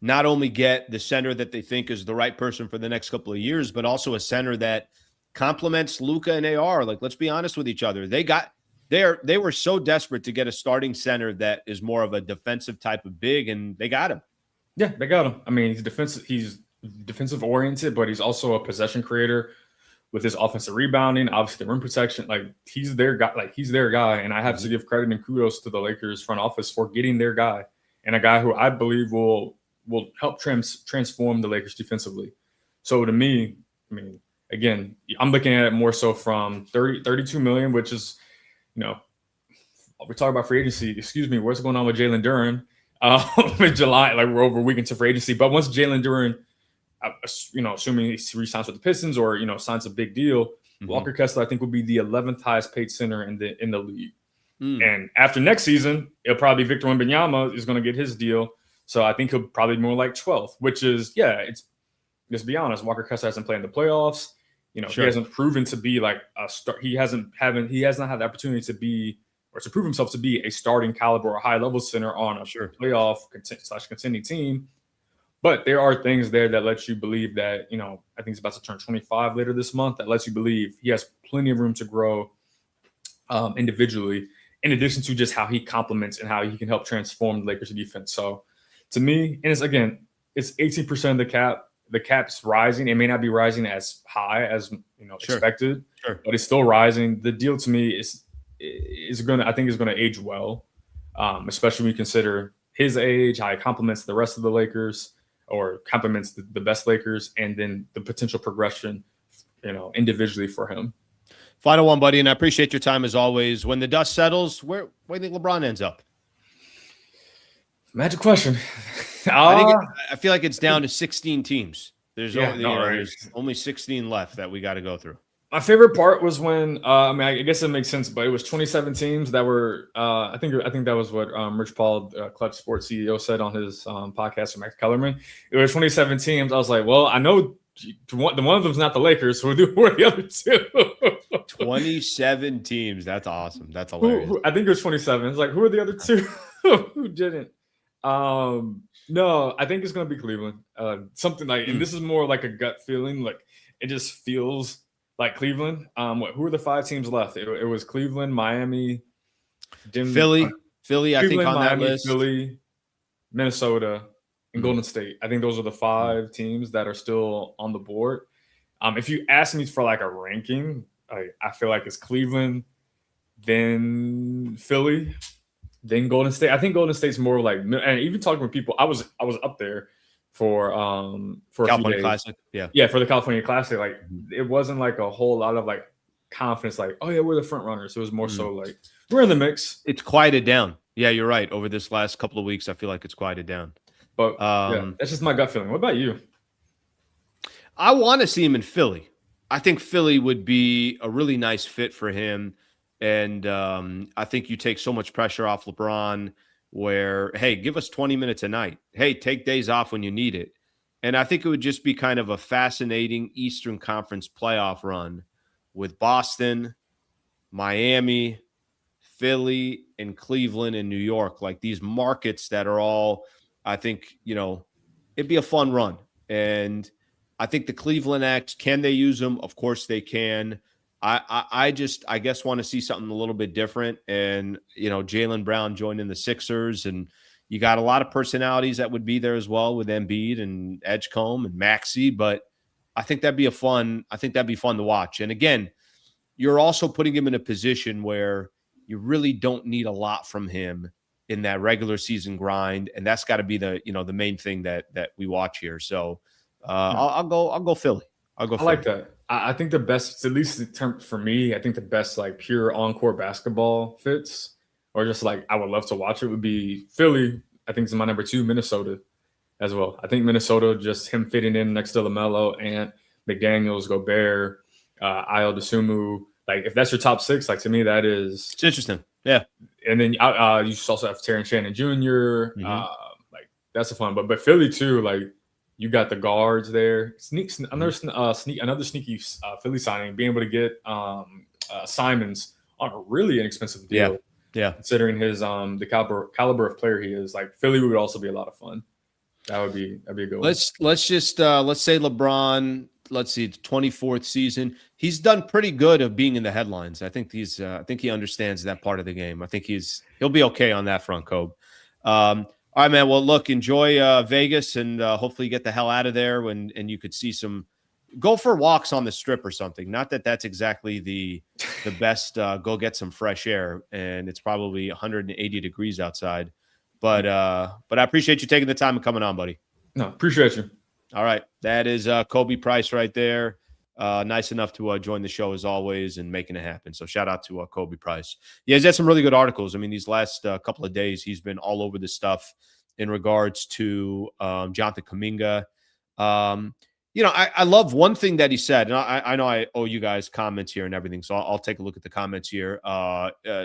not only get the center that they think is the right person for the next couple of years, but also a center that complements Luka and AR. Like, let's be honest with each other. They were so desperate to get a starting center that is more of a defensive type of big, and they got him. Yeah, they got him. I mean, he's defensive oriented, but he's also a possession creator with his offensive rebounding, obviously the rim protection. Like, he's their guy. And I have to give credit and kudos to the Lakers front office for getting their guy. and a guy who I believe will help transform the Lakers defensively. So to me, I mean, again, I'm looking at it more so from 32 million, which is, we talk about free agency. Excuse me, what's going on with Jalen Duren in July? Like, we're over a week into free agency, but once Jalen Duren, assuming he re-signs with the Pistons or signs a big deal, Walker Kessler I think will be the 11th highest paid center in the league. And after next season, it'll probably be Victor Wembanyama is going to get his deal. So I think he'll probably be more like 12th, which is, let's be honest, Walker Kessler hasn't played in the playoffs. He hasn't proven to be like a start. He has not had the opportunity to be or to prove himself to be a starting caliber or high level center on a playoff / contending team. But there are things there that let you believe that, I think he's about to turn 25 later this month. That lets you believe he has plenty of room to grow individually, in addition to just how he complements and how he can help transform the Lakers defense. So to me, and it's 18% of the cap. The cap's rising. It may not be rising as high as expected, but it's still rising. The deal to me is going to age well, especially when you consider his age, how he complements the rest of the Lakers or complements the best Lakers, and then the potential progression, individually for him. Final one, buddy, and I appreciate your time as always. When the dust settles, where do you think LeBron ends up? Magic question. I feel like it's down to 16 teams. There's only 16 left that we got to go through. My favorite part was when I guess it makes sense, but it was 27 teams that were I think that was what Rich Paul, Clutch Sports CEO, said on his podcast with Max Kellerman. It was 27 teams. I was like, well, I know one of them's not the Lakers, so who are the other two? 27 teams. That's awesome. That's hilarious. I think it was 27. It's like, who are the other two who didn't? No, I think it's going to be Cleveland. Something like, and this is more like a gut feeling. Like, it just feels like Cleveland. Who are the 5 teams left? It was Cleveland, Miami, Philly. Philly, I think on Miami, that list. Philly, Minnesota, and Golden State. I think those are the 5 teams that are still on the board. If you ask me for like a ranking, I feel like it's Cleveland, then Philly, then Golden State. I think Golden State's more like, and even talking with people, I was up there for California Classic. Yeah, for the California Classic. Like, it wasn't like a whole lot of like confidence, like, oh yeah, we're the front runners. It was more so like, we're in the mix. It's quieted down. Yeah, you're right. Over this last couple of weeks, I feel like it's quieted down. But that's just my gut feeling. What about you? I want to see him in Philly. I think Philly would be a really nice fit for him. And I think you take so much pressure off LeBron where, hey, give us 20 minutes a night. Hey, take days off when you need it. And I think it would just be kind of a fascinating Eastern Conference playoff run with Boston, Miami, Philly, and Cleveland and New York. Like, these markets that are all, I think, it'd be a fun run. And I think the Cleveland Act, can they use them? Of course they can. I guess want to see something a little bit different. And, Jaylen Brown joining the Sixers, and you got a lot of personalities that would be there as well with Embiid and Edgecombe and Maxey. But I think that'd be fun to watch. And again, you're also putting him in a position where you really don't need a lot from him in that regular season grind. And that's got to be the main thing that we watch here. So I'll go Philly. I like that. I think the best, at least the term for me, I think the best like pure on-court basketball fits, or just like I would love to watch it, would be Philly. I think it's my number 2, Minnesota as well. I think Minnesota, just him fitting in next to LaMelo, Ant, McDaniels, Gobert, Ayo Dosunmu. Like, if that's your top 6, like, to me, that is, it's interesting. Yeah. And then you also have Terrence Shannon Jr. Like, that's a fun, but Philly too, like, you got the guards there. Another sneaky Philly signing, being able to get Simons on a really inexpensive deal. Yeah. Considering his the caliber of player he is, like, Philly would also be a lot of fun. That'd be a good one. Let's say LeBron. Let's see, the 24th season. He's done pretty good of being in the headlines. I think he understands that part of the game. I think he'll be okay on that front, Khobi. All right, man. Well, look, enjoy Vegas, and hopefully you get the hell out of there and you could see go for walks on the Strip or something. Not that that's exactly the best. Go get some fresh air, and it's probably 180 degrees outside. But I appreciate you taking the time and coming on, buddy. No, appreciate you. All right. That is Khobi Price right there. Nice enough to join the show as always and making it happen. So shout out to Khobi Price. Yeah, he's had some really good articles. I mean, these last couple of days, he's been all over this stuff in regards to Jonathan Kuminga. I love one thing that he said, and I know I owe you guys comments here and everything, so I'll take a look at the comments here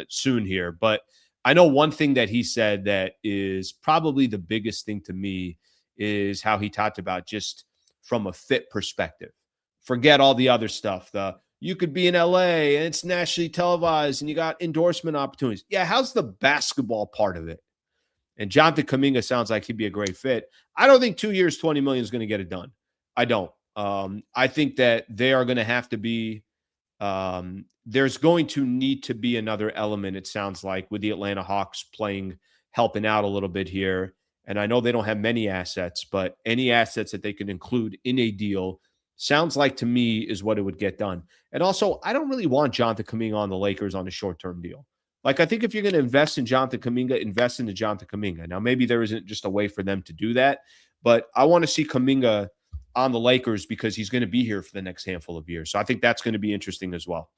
soon here. But I know one thing that he said that is probably the biggest thing to me is how he talked about just from a fit perspective. Forget all the other stuff. You could be in LA and it's nationally televised and you got endorsement opportunities. Yeah, how's the basketball part of it? And Jonathan Kuminga sounds like he'd be a great fit. I don't think 2 years, $20 million is going to get it done. I don't. I think that they are going to have to be there's going to need to be another element, it sounds like, with the Atlanta Hawks helping out a little bit here. And I know they don't have many assets, but any assets that they can include in a deal sounds like to me is what it would get done. And also, I don't really want Jonathan Kuminga on the Lakers on a short-term deal. Like, I think if you're going to invest in Jonathan Kuminga, invest into Jonathan Kuminga. Now, maybe there isn't just a way for them to do that, but I want to see Kuminga on the Lakers because he's going to be here for the next handful of years. So I think that's going to be interesting as well.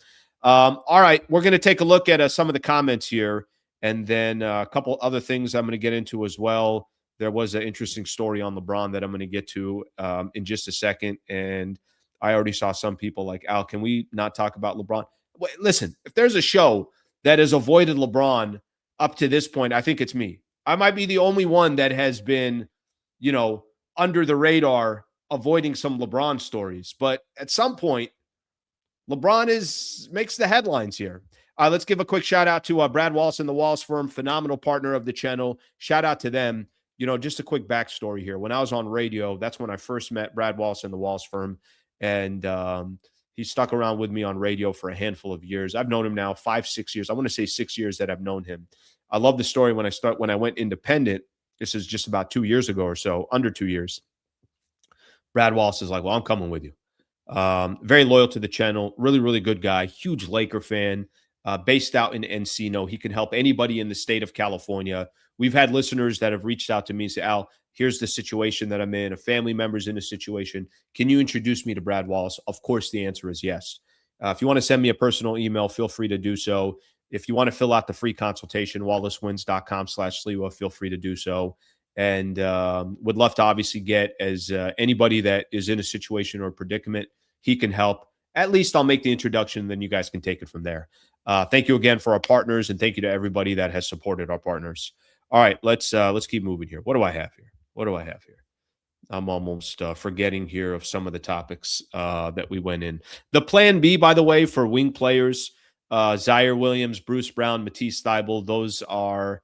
All right, we're going to take a look at some of the comments here, and then a couple other things I'm going to get into as well. There was an interesting story on LeBron that I'm going to get to in just a second, and I already saw some people like, Al, can we not talk about LeBron? Wait, listen, if there's a show that has avoided LeBron up to this point, I think it's me. I might be the only one that has been, under the radar avoiding some LeBron stories. But at some point, LeBron makes the headlines here. Let's give a quick shout out to Brad Wallace and the Wallace Firm, phenomenal partner of the channel. Shout out to them. Just a quick backstory here. When I was on radio, that's when I first met Brad Wallace and the Wallace Firm. And he stuck around with me on radio for a handful of years. I've known him now 5-6 years. I want to say 6 years that I've known him. I love the story when I went independent. This is just about 2 years ago or so, under 2 years. Brad Wallace is like, well, I'm coming with you. Very loyal to the channel. Really, really good guy. Huge Laker fan. Based out in Encino. He can help anybody in the state of California. We've had listeners that have reached out to me and say, Al, here's the situation that I'm in. A family member's in a situation. Can you introduce me to Brad Wallace? Of course, the answer is yes. If you want to send me a personal email, feel free to do so. If you want to fill out the free consultation, wallacewins.com/Sliwa, feel free to do so. And would love to obviously get anybody that is in a situation or a predicament, he can help. At least I'll make the introduction, then you guys can take it from there. Thank you again for our partners, and thank you to everybody that has supported our partners. All right, let's keep moving here. What do I have here? I'm almost forgetting here of some of the topics that we went in. The plan B, by the way, for wing players, Zaire Williams, Bruce Brown, Matisse Thybulle, those are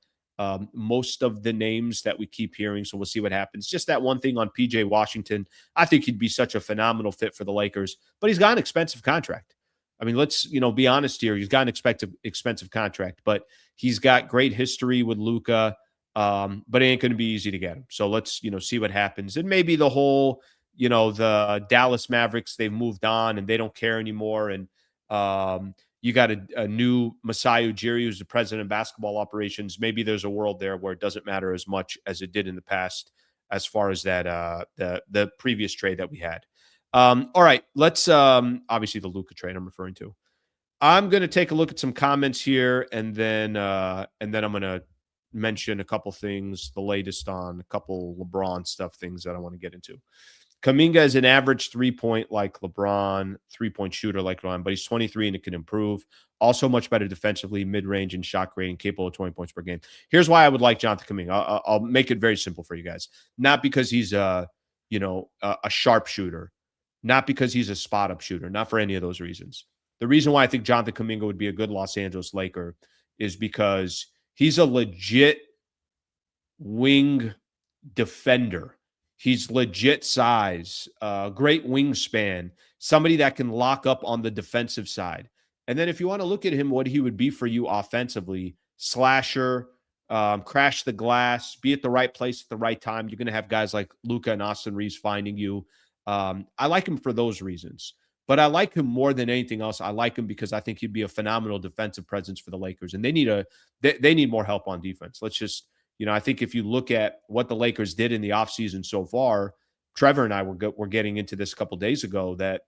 most of the names that we keep hearing. So we'll see what happens. Just that one thing on PJ Washington. I think he'd be such a phenomenal fit for the Lakers, but he's got an expensive contract. I mean, let's, be honest here. He's got an expensive contract, but he's got great history with Luka, but it ain't going to be easy to get him. So let's, see what happens. And maybe the whole, the Dallas Mavericks, they've moved on and they don't care anymore. And you got a new Masai Ujiri, who's the president of basketball operations. Maybe there's a world there where it doesn't matter as much as it did in the past as far as that the previous trade that we had. All right, let's obviously the Luka trade I'm referring to. I'm going to take a look at some comments here, and then I'm going to mention a couple things, the latest on a couple LeBron stuff, things that I want to get into. Kuminga is an average three-point like LeBron, three-point shooter like LeBron, but he's 23 and it can improve. Also much better defensively, mid-range and shot creating, capable of 20 points per game. Here's why I would like Jonathan Kuminga. I'll make it very simple for you guys. Not because he's a sharpshooter. Not because he's a spot-up shooter. Not for any of those reasons. The reason why I think Jonathan Kuminga would be a good Los Angeles Laker is because he's a legit wing defender. He's legit size, great wingspan, somebody that can lock up on the defensive side. And then if you want to look at him, what he would be for you offensively, slasher, crash the glass, be at the right place at the right time. You're going to have guys like Luka and Austin Reaves finding you. I like him for those reasons. But I like him more than anything else. I like him because I think he'd be a phenomenal defensive presence for the Lakers. And they need more help on defense. Let's just, I think if you look at what the Lakers did in the offseason so far, Trevor and I were getting into this a couple days ago that,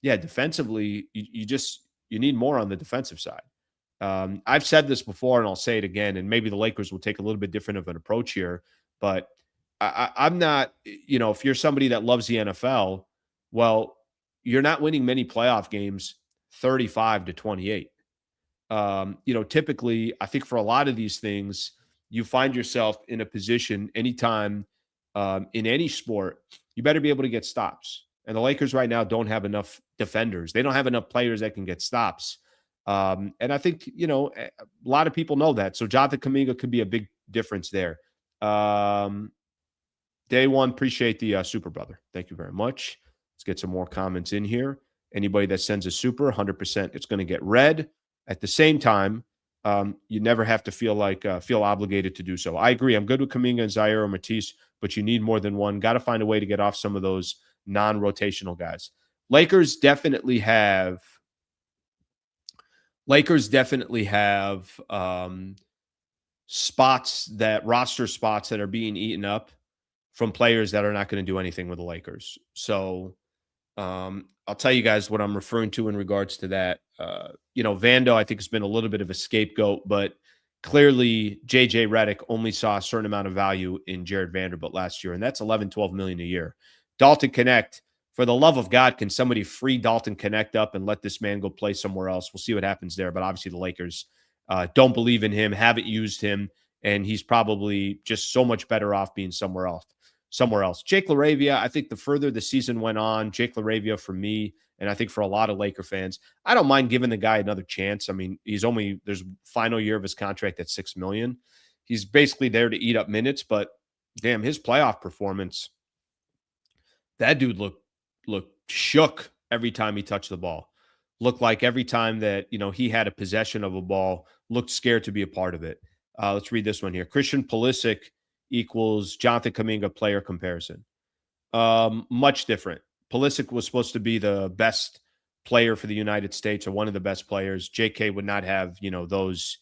defensively, you need more on the defensive side. I've said this before, and I'll say it again, and maybe the Lakers will take a little bit different of an approach here, but I'm not, if you're somebody that loves the NFL, well, you're not winning many playoff games 35-28. Typically, I think for a lot of these things, you find yourself in a position anytime in any sport, you better be able to get stops. And the Lakers right now don't have enough defenders. They don't have enough players that can get stops. And I think, a lot of people know that. So Jonathan Kuminga could be a big difference there. Day one, appreciate the super brother. Thank you very much. Let's get some more comments in here. Anybody that sends a super, 100%, it's going to get read. At the same time, you never have to feel obligated to do so. I agree. I'm good with Kuminga and Zaire or Matisse, but you need more than one. Got to find a way to get off some of those non-rotational guys. Lakers definitely have roster spots that are being eaten up from players that are not going to do anything with the Lakers. So I'll tell you guys what I'm referring to in regards to that. Vando, I think, has been a little bit of a scapegoat, but clearly JJ Redick only saw a certain amount of value in Jared Vanderbilt last year, and that's $11-12 million a year. Dalton Connect, for the love of God, can somebody free Dalton Connect up and let this man go play somewhere else? We'll see what happens there, but obviously the Lakers don't believe in him, haven't used him, and he's probably just so much better off being somewhere else. Jake LaRavia, I think the further the season went on, Jake LaRavia for me, and I think for a lot of Laker fans, I don't mind giving the guy another chance. I mean, there's final year of his contract at $6 million. He's basically there to eat up minutes, but damn, his playoff performance, that dude looked shook every time he touched the ball. Looked like every time that, he had a possession of a ball, looked scared to be a part of it. Let's read this one here. Christian Pulisic equals Jonathan Kuminga player comparison. Much different. Pulisic was supposed to be the best player for the United States, or one of the best players. JK would not have, those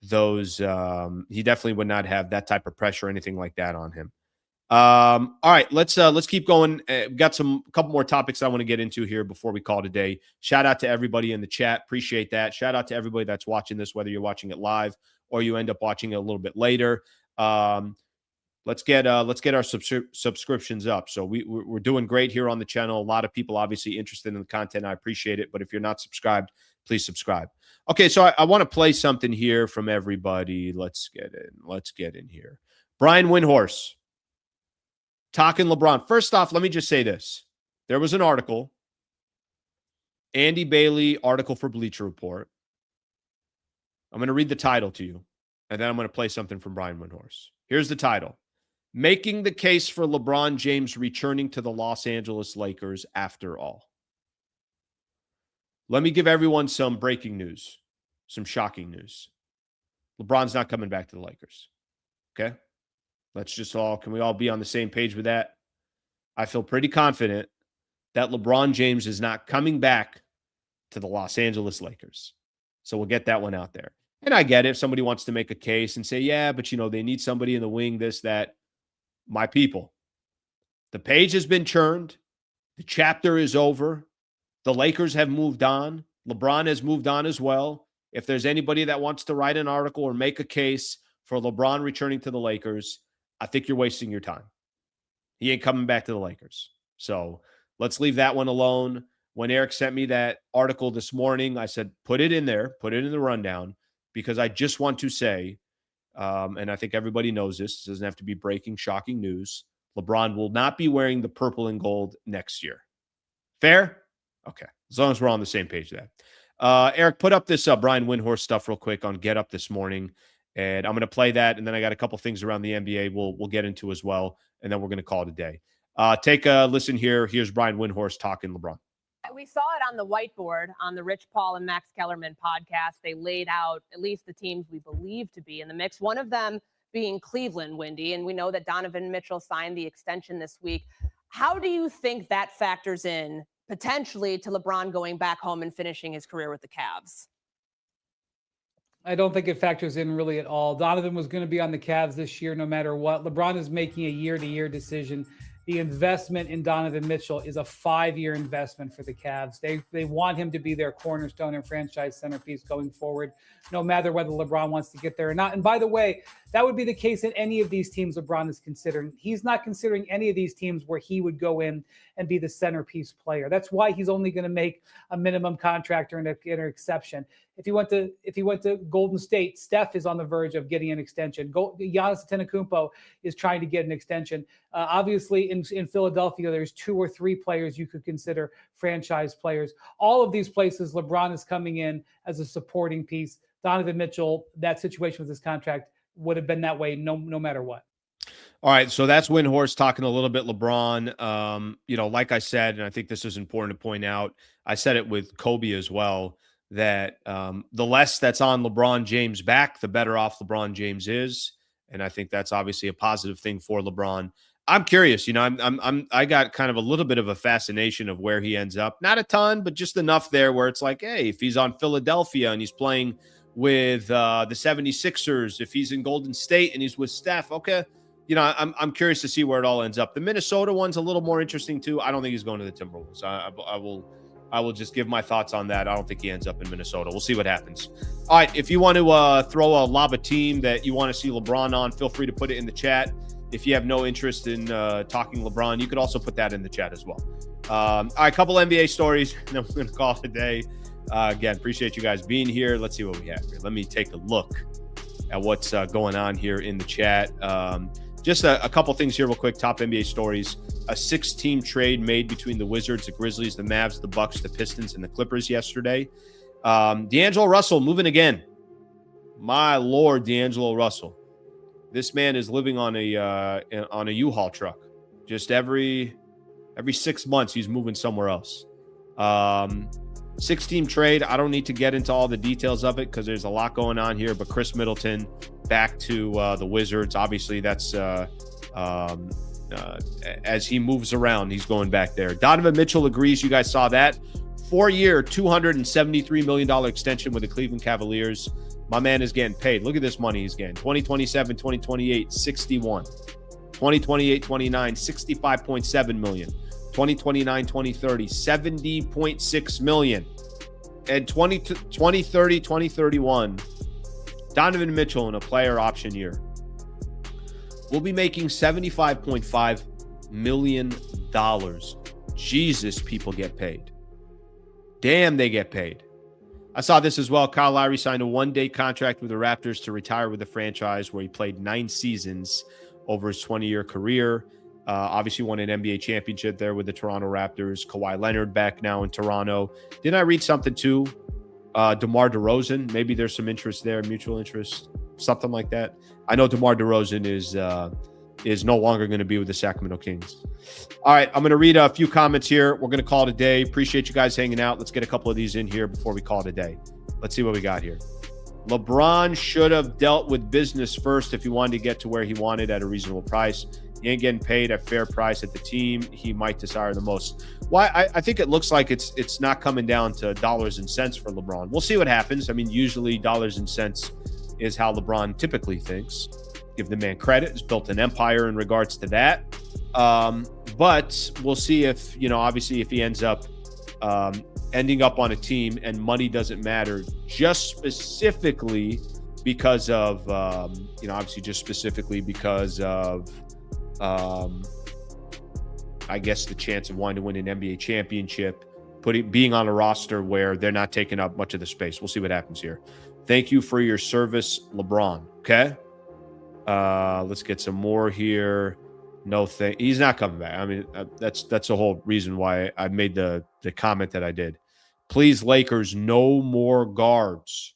he definitely would not have that type of pressure or anything like that on him. All right, let's keep going. We've got a couple more topics I want to get into here before we call today. Shout out to everybody in the chat. Appreciate that. Shout out to everybody that's watching this, whether you're watching it live or you end up watching it a little bit later. Let's get our subscriptions up. So we're doing great here on the channel. A lot of people obviously interested in the content. I appreciate it. But if you're not subscribed, please subscribe. Okay, so I want to play something here from everybody. Let's get in here. Brian Windhorse talking LeBron. First off, let me just say this. There was an article, Andy Bailey article for Bleacher Report. I'm going to read the title to you, and then I'm going to play something from Brian Windhorse. Here's the title. Making the case for LeBron James returning to the Los Angeles Lakers after all. Let me give everyone some breaking news, some shocking news. LeBron's not coming back to the Lakers. Okay? Can we all be on the same page with that? I feel pretty confident that LeBron James is not coming back to the Los Angeles Lakers. So we'll get that one out there. And I get it. If somebody wants to make a case and say, yeah, but they need somebody in the wing, this, that. My people, the page has been churned. The chapter is over. The Lakers have moved on. LeBron has moved on as well. If there's anybody that wants to write an article or make a case for LeBron returning to the Lakers, I think you're wasting your time. He ain't coming back to the Lakers. So let's leave that one alone. When Eric sent me that article this morning, I said, put it in there, put it in the rundown, because I just want to say, and I think everybody knows this. This doesn't have to be breaking, shocking news. LeBron will not be wearing the purple and gold next year. Fair? Okay. As long as we're on the same page there. Eric, put up this Brian Windhorse stuff real quick on Get Up this morning. And I'm going to play that. And then I got a couple things around the NBA we'll get into as well. And then we're going to call it a day. Take a listen here. Here's Brian Windhorse talking LeBron. We saw it on the whiteboard on the Rich Paul and Max Kellerman podcast. They laid out at least the teams we believe to be in the mix. One of them being Cleveland, Wendy. And we know that Donovan Mitchell signed the extension this week. How do you think that factors in potentially to LeBron going back home and finishing his career with the Cavs? I don't think it factors in really at all. Donovan was going to be on the Cavs this year no matter what. LeBron is making a year-to-year decision. The investment in Donovan Mitchell is a 5-year investment for the Cavs. They want him to be their cornerstone and franchise centerpiece going forward, no matter whether LeBron wants to get there or not. And by the way, that would be the case in any of these teams LeBron is considering. He's not considering any of these teams where he would go in and be the centerpiece player. That's why he's only going to make a minimum contract or an exception. If he went to Golden State, Steph is on the verge of getting an extension. Giannis Antetokounmpo is trying to get an extension. Obviously, in Philadelphia, there's 2 or 3 players you could consider franchise players. All of these places, LeBron is coming in as a supporting piece. Donovan Mitchell, that situation with his contract would have been that way no matter what. All right, so that's Windhorst talking a little bit LeBron. Like I said, and I think this is important to point out, I said it with Khobi as well, that the less that's on LeBron James' back, the better off LeBron James is. And I think that's obviously a positive thing for LeBron. I'm curious, I got kind of a little bit of a fascination of where he ends up. Not a ton, but just enough there where it's like, hey, if he's on Philadelphia and he's playing with the 76ers, if he's in Golden State and he's with Steph, okay. I'm curious to see where it all ends up. The Minnesota one's a little more interesting too. I don't think he's going to the Timberwolves. I will just give my thoughts on that. I don't think he ends up in Minnesota. We'll see what happens. All right, if you want to throw a lob a team that you want to see LeBron on, feel free to put it in the chat. If you have no interest in talking LeBron, you could also put that in the chat as well. All right, a couple NBA stories, and then we're going to call it a day. Again, appreciate you guys being here. Let's see what we have here. Let me take a look at what's going on here in the chat. Just a couple things here real quick. Top NBA stories. A 6-team trade made between the Wizards, the Grizzlies, the Mavs, the Bucks, the Pistons, and the Clippers yesterday. D'Angelo Russell moving again. My Lord, D'Angelo Russell. This man is living on a U-Haul truck. Just every 6 months, he's moving somewhere else. 6-team trade. I don't need to get into all the details of it because there's a lot going on here. But Chris Middleton back to the Wizards. Obviously, that's as he moves around, he's going back there. Donovan Mitchell agrees. You guys saw that. 4-year, $273 million extension with the Cleveland Cavaliers. My man is getting paid. Look at this money he's getting. 2027, 2028, 61. 2028, 29, 65.7 million. 2029, 2030, 70.6 million. And 2030, 2031, Donovan Mitchell in a player option year will be making $75.5 million. Jesus, people get paid. Damn, they get paid. I saw this as well. Kyle Lowry signed a 1-day contract with the Raptors to retire with the franchise, where he played 9 seasons over his 20-year career. Obviously won an NBA championship there with the Toronto Raptors. Kawhi Leonard back now in Toronto. Didn't I read something too? DeMar DeRozan, maybe there's some interest there, mutual interest, something like that. I know DeMar DeRozan is no longer going to be with the Sacramento Kings. All right, I'm going to read a few comments here. We're going to call it a day. Appreciate you guys hanging out. Let's get a couple of these in here before we call it a day. Let's see what we got here. LeBron should have dealt with business first if he wanted to get to where he wanted at a reasonable price. He ain't getting paid at fair price at the team he might desire the most. Why? I think it looks like it's not coming down to dollars and cents for LeBron. We'll see what happens. I mean, usually dollars and cents is how LeBron typically thinks. Give the man credit. He's built an empire in regards to that. But we'll see if, obviously if he ends up ending up on a team and money doesn't matter, just specifically because of, obviously just specifically because of, I guess the chance of wanting to win an NBA championship, being on a roster where they're not taking up much of the space. We'll see what happens here. Thank you for your service, LeBron. Okay. Let's get some more here. No thing. He's not coming back. I mean, that's the whole reason why I made the comment that I did. Please, Lakers, no more guards.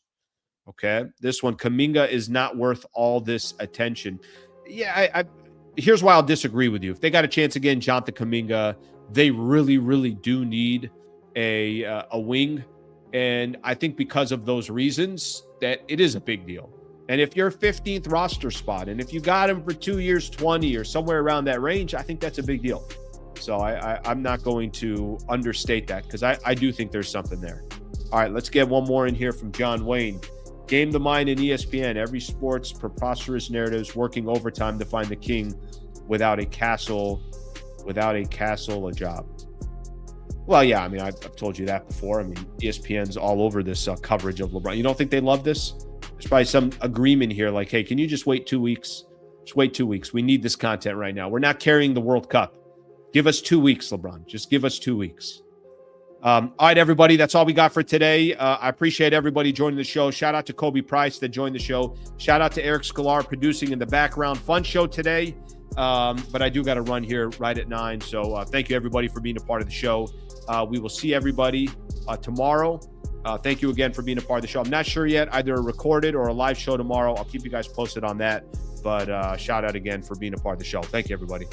Okay. This one, Kuminga is not worth all this attention. Yeah, here's why I'll disagree with you. If they got a chance again, Jonathan Kuminga, they really, really do need a wing. And I think because of those reasons that it is a big deal. And if you're 15th roster spot, and if you got him for 2 years, 20 or somewhere around that range, I think that's a big deal. So I'm not going to understate that because I do think there's something there. All right, let's get one more in here from John Wayne. Game the Mind and ESPN. Every sport's preposterous narratives working overtime to find the king without a castle, a job. Well, yeah, I mean, I've told you that before. I mean, ESPN's all over this coverage of LeBron. You don't think they love this? There's probably some agreement here like, hey, can you just wait 2 weeks? Just wait 2 weeks. We need this content right now. We're not carrying the World Cup. Give us 2 weeks, LeBron. Just give us 2 weeks. All right, everybody, that's all we got for today. I appreciate everybody joining the show. Shout out to Khobi Price that joined the show. Shout out to Eric Sklar producing in the background. Fun show today, but I do got to run here right at 9. So thank you, everybody, for being a part of the show. We will see everybody tomorrow. Thank you again for being a part of the show. I'm not sure yet, either a recorded or a live show tomorrow. I'll keep you guys posted on that. But shout out again for being a part of the show. Thank you, everybody.